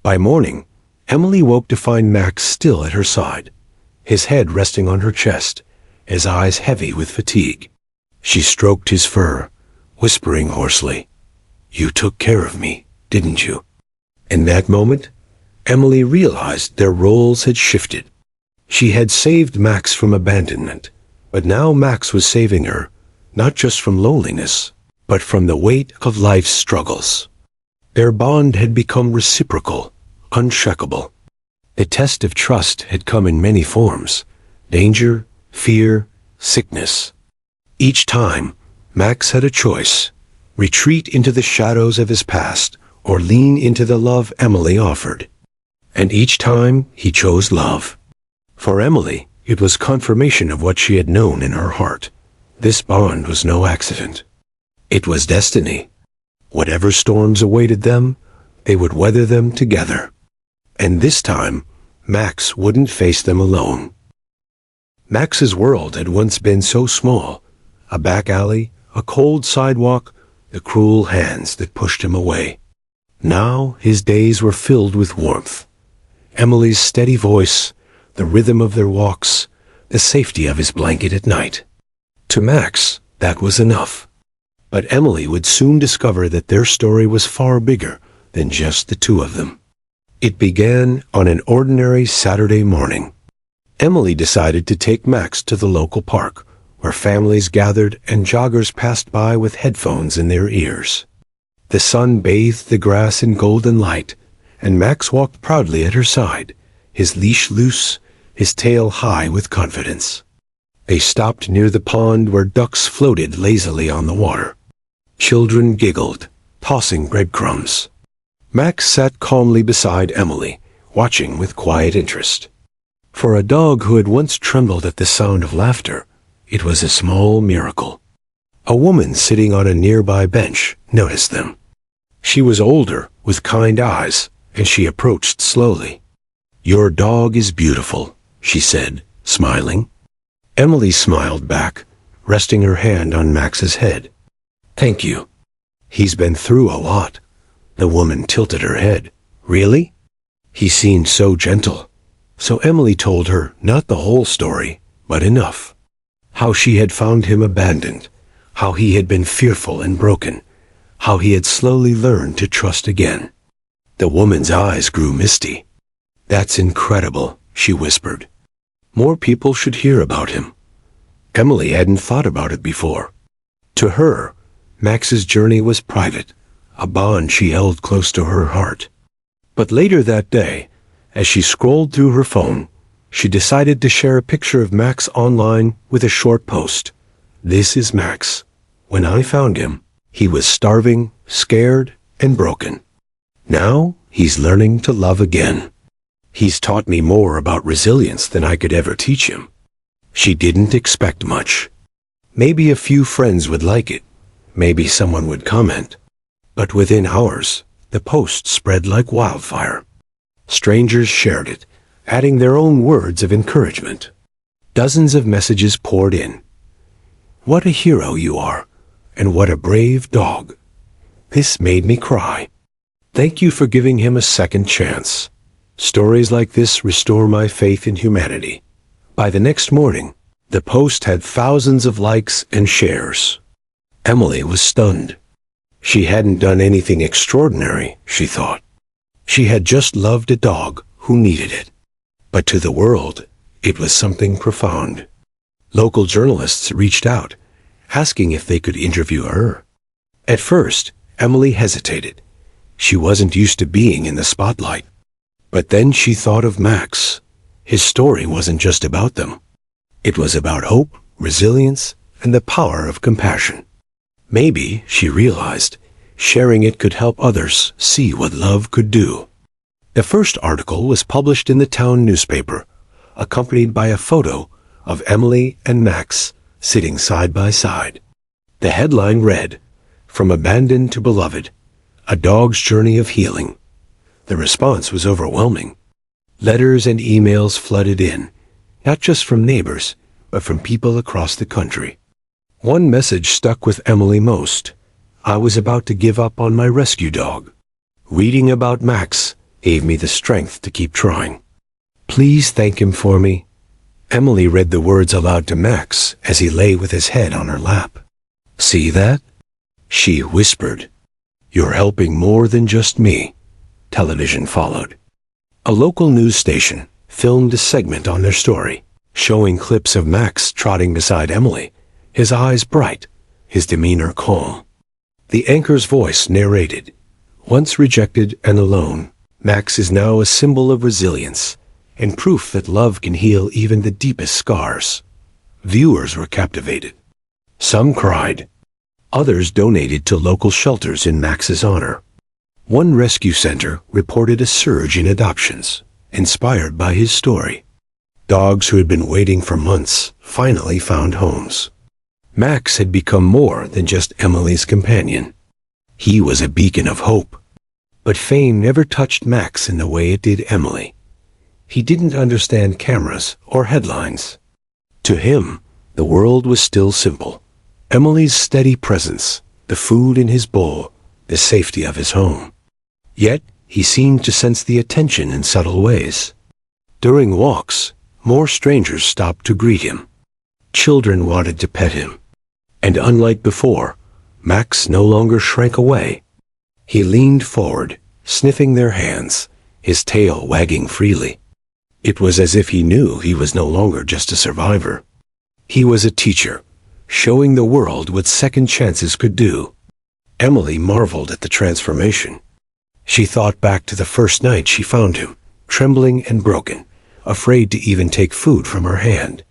By morning, Emily woke to find Max still at her side, his head resting on her chest, his eyes heavy with fatigue. She stroked his fur, whispering hoarsely, "You took care of me, didn't you?" In that moment, Emily realized their roles had shifted. She had saved Max from abandonment, but now Max was saving her, not just from loneliness, but from the weight of life's struggles. Their bond had become reciprocal, unshakable. The test of trust had come in many forms: danger, fear, sickness. Each time, Max had a choice: retreat into the shadows of his past or lean into the love Emily offered. And each time, he chose love. For Emily, it was confirmation of what she had known in her heart. This bond was no accident. It was destiny. Whatever storms awaited them, they would weather them together. And this time, Max wouldn't face them alone. Max's world had once been so small: a back alley, a cold sidewalk, the cruel hands that pushed him away. Now his days were filled with warmth. Emily's steady voice, the rhythm of their walks, the safety of his blanket at night. To Max, that was enough. But Emily would soon discover that their story was far bigger than just the two of them. It began on an ordinary Saturday morning. Emily decided to take Max to the local park, where families gathered and joggers passed by with headphones in their ears. The sun bathed the grass in golden light, and Max walked proudly at her side, his leash loose, his tail high with confidence. They stopped near the pond where ducks floated lazily on the water. Children giggled, tossing breadcrumbs. Max sat calmly beside Emily, watching with quiet interest. For a dog who had once trembled at the sound of laughter, it was a small miracle. A woman sitting on a nearby bench noticed them. She was older, with kind eyes, and she approached slowly. "Your dog is beautiful," she said, smiling. Emily smiled back, resting her hand on Max's head. "Thank you. He's been through a lot." The woman tilted her head. "Really?" He seemed so gentle. So Emily told her not the whole story, but enough. How she had found him abandoned, how he had been fearful and broken, how he had slowly learned to trust again. The woman's eyes grew misty. "That's incredible," she whispered. More people should hear about him. Emily hadn't thought about it before. To her, Max's journey was private, a bond she held close to her heart. But later that day, as she scrolled through her phone, she decided to share a picture of Max online with a short post. "This is Max. When I found him, he was starving, scared, and broken. Now he's learning to love again. He's taught me more about resilience than I could ever teach him." She didn't expect much. Maybe a few friends would like it. Maybe someone would comment. But within hours, the post spread like wildfire. Strangers shared it, adding their own words of encouragement. Dozens of messages poured in. "What a hero you are, and what a brave dog. This made me cry. Thank you for giving him a second chance. Stories like this restore my faith in humanity." By the next morning, the post had thousands of likes and shares. Emily was stunned. She hadn't done anything extraordinary, she thought. She had just loved a dog who needed it. But to the world, it was something profound. Local journalists reached out, asking if they could interview her. At first, Emily hesitated. She wasn't used to being in the spotlight. But then she thought of Max. His story wasn't just about them. It was about hope, resilience, and the power of compassion. Maybe, she realized, sharing it could help others see what love could do. The first article was published in the town newspaper, accompanied by a photo of Emily and Max sitting side by side. The headline read, "From Abandoned to Beloved, A Dog's Journey of Healing." The response was overwhelming. Letters and emails flooded in, not just from neighbors, but from people across the country. One message stuck with Emily most. "I was about to give up on my rescue dog. Reading about Max gave me the strength to keep trying. Please thank him for me." Emily read the words aloud to Max as he lay with his head on her lap. "See that?" she whispered. "You're helping more than just me." Television followed. A local news station filmed a segment on their story, showing clips of Max trotting beside Emily, his eyes bright, his demeanor calm. The anchor's voice narrated, "Once rejected and alone, Max is now a symbol of resilience and proof that love can heal even the deepest scars." Viewers were captivated. Some cried. Others donated to local shelters in Max's honor. One rescue center reported a surge in adoptions, inspired by his story. Dogs who had been waiting for months finally found homes. Max had become more than just Emily's companion. He was a beacon of hope. But fame never touched Max in the way it did Emily. He didn't understand cameras or headlines. To him, the world was still simple. Emily's steady presence, the food in his bowl, the safety of his home. Yet, he seemed to sense the attention in subtle ways. During walks, more strangers stopped to greet him. Children wanted to pet him. And unlike before, Max no longer shrank away. He leaned forward, sniffing their hands, his tail wagging freely. It was as if he knew he was no longer just a survivor. He was a teacher, showing the world what second chances could do. Emily marveled at the transformation. She thought back to the first night she found him, trembling and broken, afraid to even take food from her hand.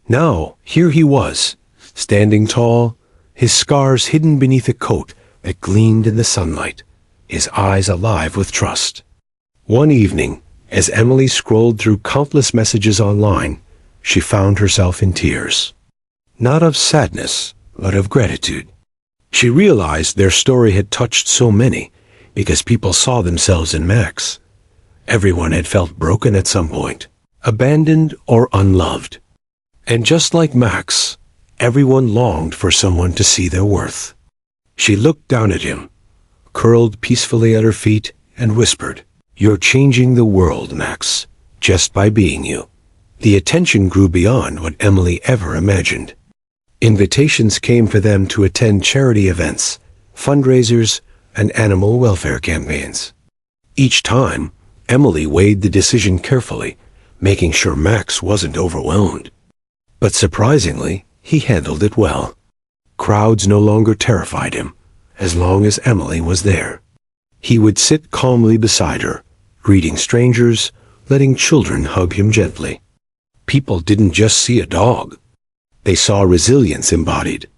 Now, here he was, standing tall, his scars hidden beneath a coat that gleamed in the sunlight, his eyes alive with trust. One evening, as Emily scrolled through countless messages online, she found herself in tears. Not of sadness, but of gratitude. She realized their story had touched so many because people saw themselves in Max. Everyone had felt broken at some point, abandoned or unloved. And just like Max, everyone longed for someone to see their worth. She looked down at him, curled peacefully at her feet, and whispered, "You're changing the world, Max, just by being you." The attention grew beyond what Emily ever imagined. Invitations came for them to attend charity events, fundraisers, and animal welfare campaigns. Each time, Emily weighed the decision carefully, making sure Max wasn't overwhelmed. But surprisingly, he handled it well. Crowds no longer terrified him, as long as Emily was there. He would sit calmly beside her, greeting strangers, letting children hug him gently. People didn't just see a dog. They saw resilience embodied.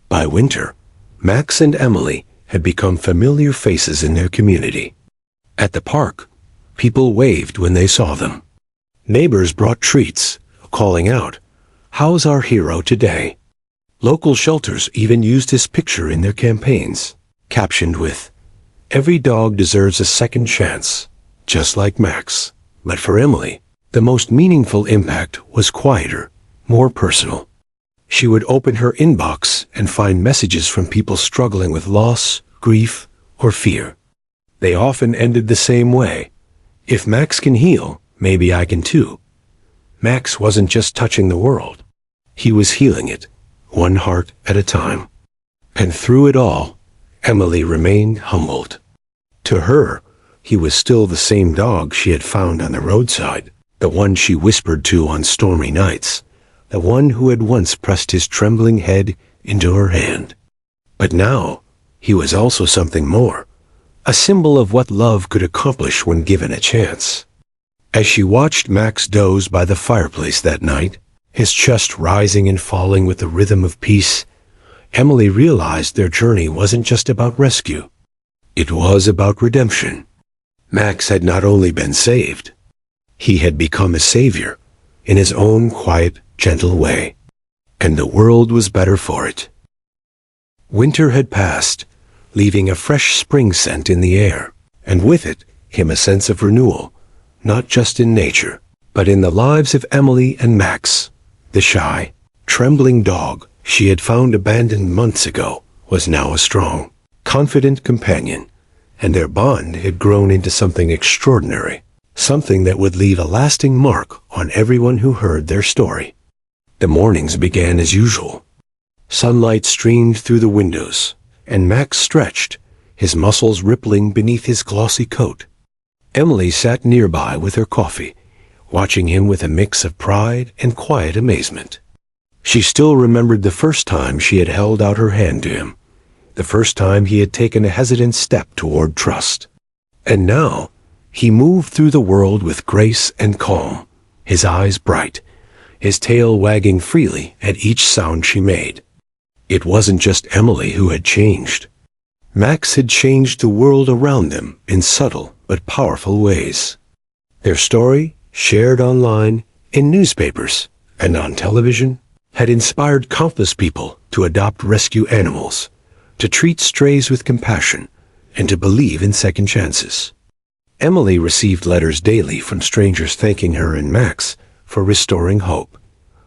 By winter, Max and Emily had become familiar faces in their community. At the park, people waved when they saw them. Neighbors brought treats, calling out, "How's our hero today?" Local shelters even used his picture in their campaigns, captioned with, "Every dog deserves a second chance, just like Max." But for Emily, the most meaningful impact was quieter, more personal. She would open her inbox and find messages from people struggling with loss, grief, or fear. They often ended the same way. "If Max can heal, maybe I can too." Max wasn't just touching the world. He was healing it, one heart at a time. And through it all, Emily remained humbled. To her, he was still the same dog she had found on the roadside, the one she whispered to on stormy nights, the one who had once pressed his trembling head into her hand. But now, he was also something more, a symbol of what love could accomplish when given a chance. As she watched Max doze by the fireplace that night, his chest rising and falling with the rhythm of peace, Emily realized their journey wasn't just about rescue. It was about redemption. Max had not only been saved, he had become a savior in his own quiet, gentle way, and the world was better for it. Winter had passed, leaving a fresh spring scent in the air, and with it came a sense of renewal, not just in nature, but in the lives of Emily and Max. The shy, trembling dog she had found abandoned months ago was now a strong, confident companion, and their bond had grown into something extraordinary, something that would leave a lasting mark on everyone who heard their story. The mornings began as usual. Sunlight streamed through the windows, and Max stretched, his muscles rippling beneath his glossy coat. Emily sat nearby with her coffee, watching him with a mix of pride and quiet amazement. She still remembered the first time she had held out her hand to him, the first time he had taken a hesitant step toward trust. And now, he moved through the world with grace and calm, his eyes bright, his tail wagging freely at each sound she made. It wasn't just Emily who had changed. Max had changed the world around them in subtle but powerful ways. Their story, shared online, in newspapers, and on television, had inspired countless people to adopt rescue animals, to treat strays with compassion, and to believe in second chances. Emily received letters daily from strangers thanking her and Max for restoring hope.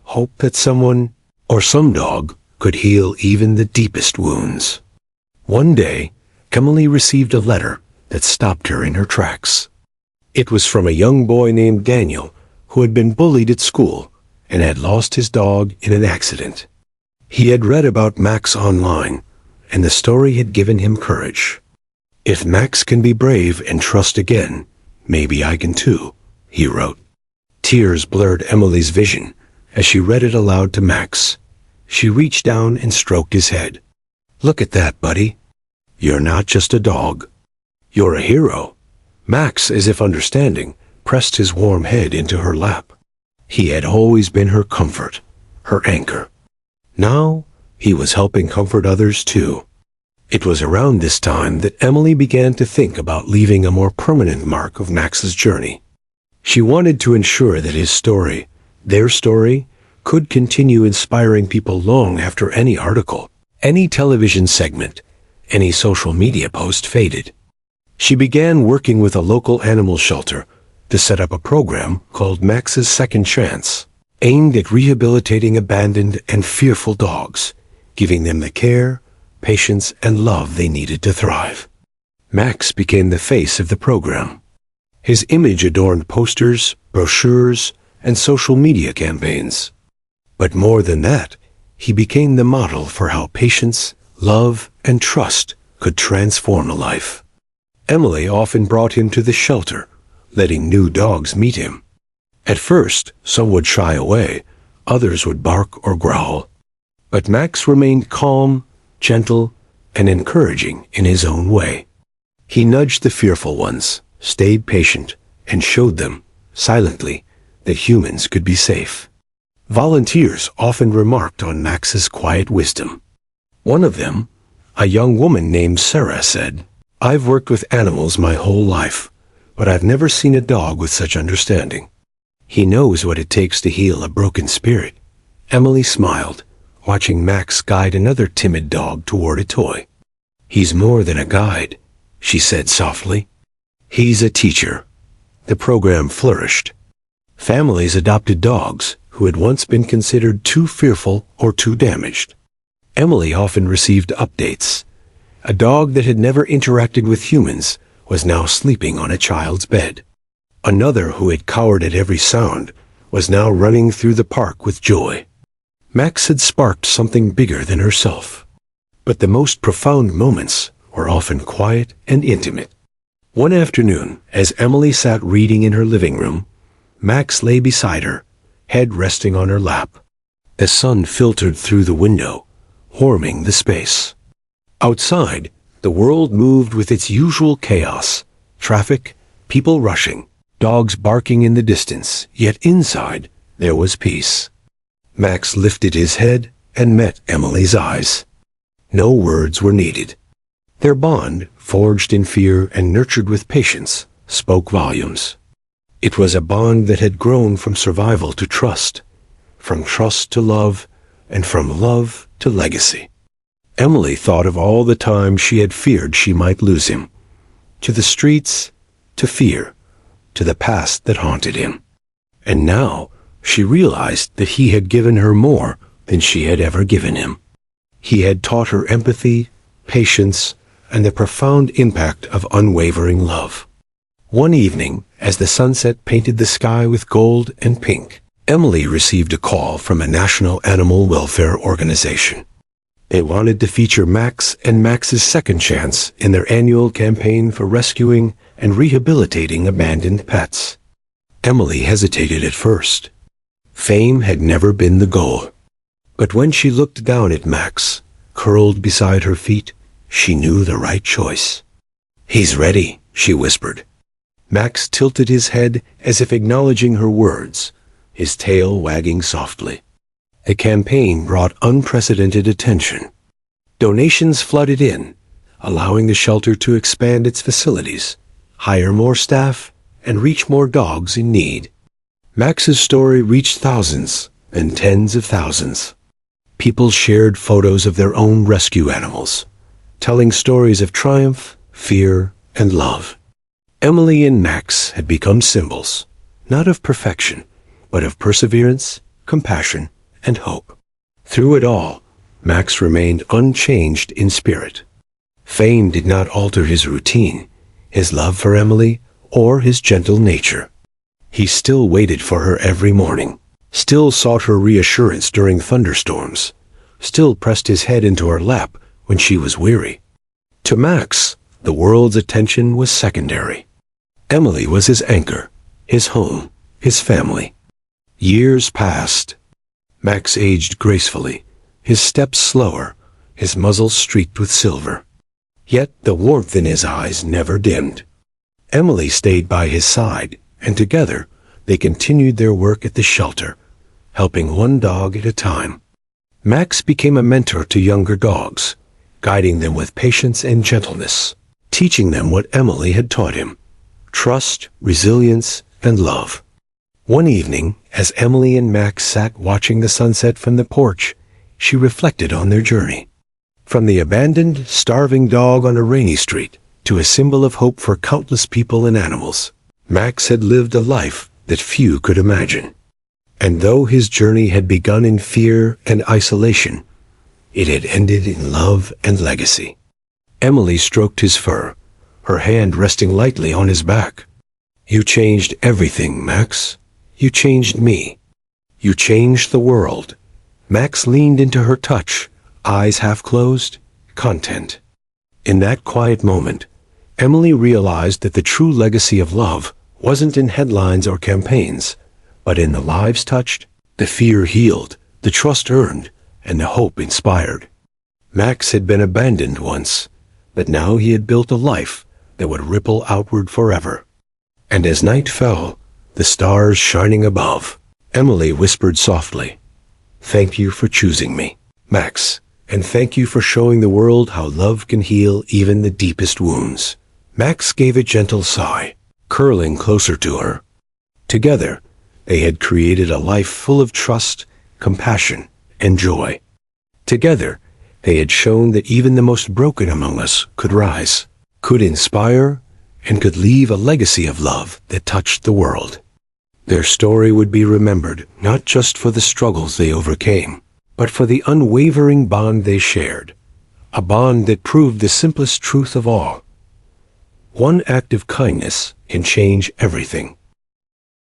Hope that someone, or some dog, could heal even the deepest wounds. One day, Emily received a letter that stopped her in her tracks. It was from a young boy named Daniel who had been bullied at school and had lost his dog in an accident. He had read about Max online, and the story had given him courage. "If Max can be brave and trust again, maybe I can too," he wrote. Tears blurred Emily's vision as she read it aloud to Max. She reached down and stroked his head. "Look at that, buddy. You're not just a dog. You're a hero." Max, as if understanding, pressed his warm head into her lap. He had always been her comfort, her anchor. Now, he was helping comfort others too. It was around this time that Emily began to think about leaving a more permanent mark of Max's journey. She wanted to ensure that his story, their story, could continue inspiring people long after any article, any television segment, any social media post faded. She began working with a local animal shelter to set up a program called Max's Second Chance, aimed at rehabilitating abandoned and fearful dogs, giving them the care, patience, and love they needed to thrive. Max became the face of the program. His image adorned posters, brochures, and social media campaigns. But more than that, he became the model for how patience, love, and trust could transform a life. Emily often brought him to the shelter, letting new dogs meet him. At first, some would shy away, others would bark or growl. But Max remained calm, gentle, and encouraging in his own way. He nudged the fearful ones, stayed patient, and showed them, silently, that humans could be safe. Volunteers often remarked on Max's quiet wisdom. One of them, a young woman named Sarah, said, "I've worked with animals my whole life, but I've never seen a dog with such understanding. He knows what it takes to heal a broken spirit." Emily smiled, watching Max guide another timid dog toward a toy. "He's more than a guide," she said softly. "He's a teacher." The program flourished. Families adopted dogs who had once been considered too fearful or too damaged. Emily often received updates. A dog that had never interacted with humans was now sleeping on a child's bed. Another who had cowered at every sound was now running through the park with joy. Max had sparked something bigger than herself. But the most profound moments were often quiet and intimate. One afternoon, as Emily sat reading in her living room, Max lay beside her, head resting on her lap. The sun filtered through the window, warming the space. Outside, the world moved with its usual chaos: traffic, people rushing, dogs barking in the distance, yet inside there was peace. Max lifted his head and met Emily's eyes. No words were needed. Their bond, forged in fear and nurtured with patience, spoke volumes. It was a bond that had grown from survival to trust, from trust to love, and from love to legacy. Emily thought of all the times she had feared she might lose him, to the streets, to fear, to the past that haunted him. And now she realized that he had given her more than she had ever given him. He had taught her empathy, patience, and the profound impact of unwavering love. One evening, as the sunset painted the sky with gold and pink, Emily received a call from a national animal welfare organization. They wanted to feature Max and Max's second chance in their annual campaign for rescuing and rehabilitating abandoned pets. Emily hesitated at first. Fame had never been the goal. But when she looked down at Max, curled beside her feet, she knew the right choice. "He's ready," she whispered. Max tilted his head as if acknowledging her words, his tail wagging softly. The campaign brought unprecedented attention. Donations flooded in, allowing the shelter to expand its facilities, hire more staff, and reach more dogs in need. Max's story reached thousands and tens of thousands. People shared photos of their own rescue animals, telling stories of triumph, fear, and love. Emily and Max had become symbols, not of perfection, but of perseverance, compassion, and hope. Through it all, Max remained unchanged in spirit. Fame did not alter his routine, his love for Emily, or his gentle nature. He still waited for her every morning, still sought her reassurance during thunderstorms, still pressed his head into her lap when she was weary. To Max, the world's attention was secondary. Emily was his anchor, his home, his family. Years passed. Max aged gracefully, his steps slower, his muzzle streaked with silver. Yet the warmth in his eyes never dimmed. Emily stayed by his side, and together they continued their work at the shelter, helping one dog at a time. Max became a mentor to younger dogs, guiding them with patience and gentleness, teaching them what Emily had taught him: trust, resilience, and love. One evening, as Emily and Max sat watching the sunset from the porch, she reflected on their journey. From the abandoned, starving dog on a rainy street to a symbol of hope for countless people and animals, Max had lived a life that few could imagine. And though his journey had begun in fear and isolation, it had ended in love and legacy. Emily stroked his fur, her hand resting lightly on his back. "You changed everything, Max. You changed me. You changed the world." Max leaned into her touch, eyes half closed, content. In that quiet moment, Emily realized that the true legacy of love wasn't in headlines or campaigns, but in the lives touched, the fear healed, the trust earned, and the hope inspired. Max had been abandoned once, but now he had built a life that would ripple outward forever. And as night fell, the stars shining above, Emily whispered softly, "Thank you for choosing me, Max, and thank you for showing the world how love can heal even the deepest wounds." Max gave a gentle sigh, curling closer to her. Together, they had created a life full of trust, compassion, and joy. Together, they had shown that even the most broken among us could rise, could inspire, and could leave a legacy of love that touched the world. Their story would be remembered not just for the struggles they overcame, but for the unwavering bond they shared, a bond that proved the simplest truth of all. One act of kindness can change everything.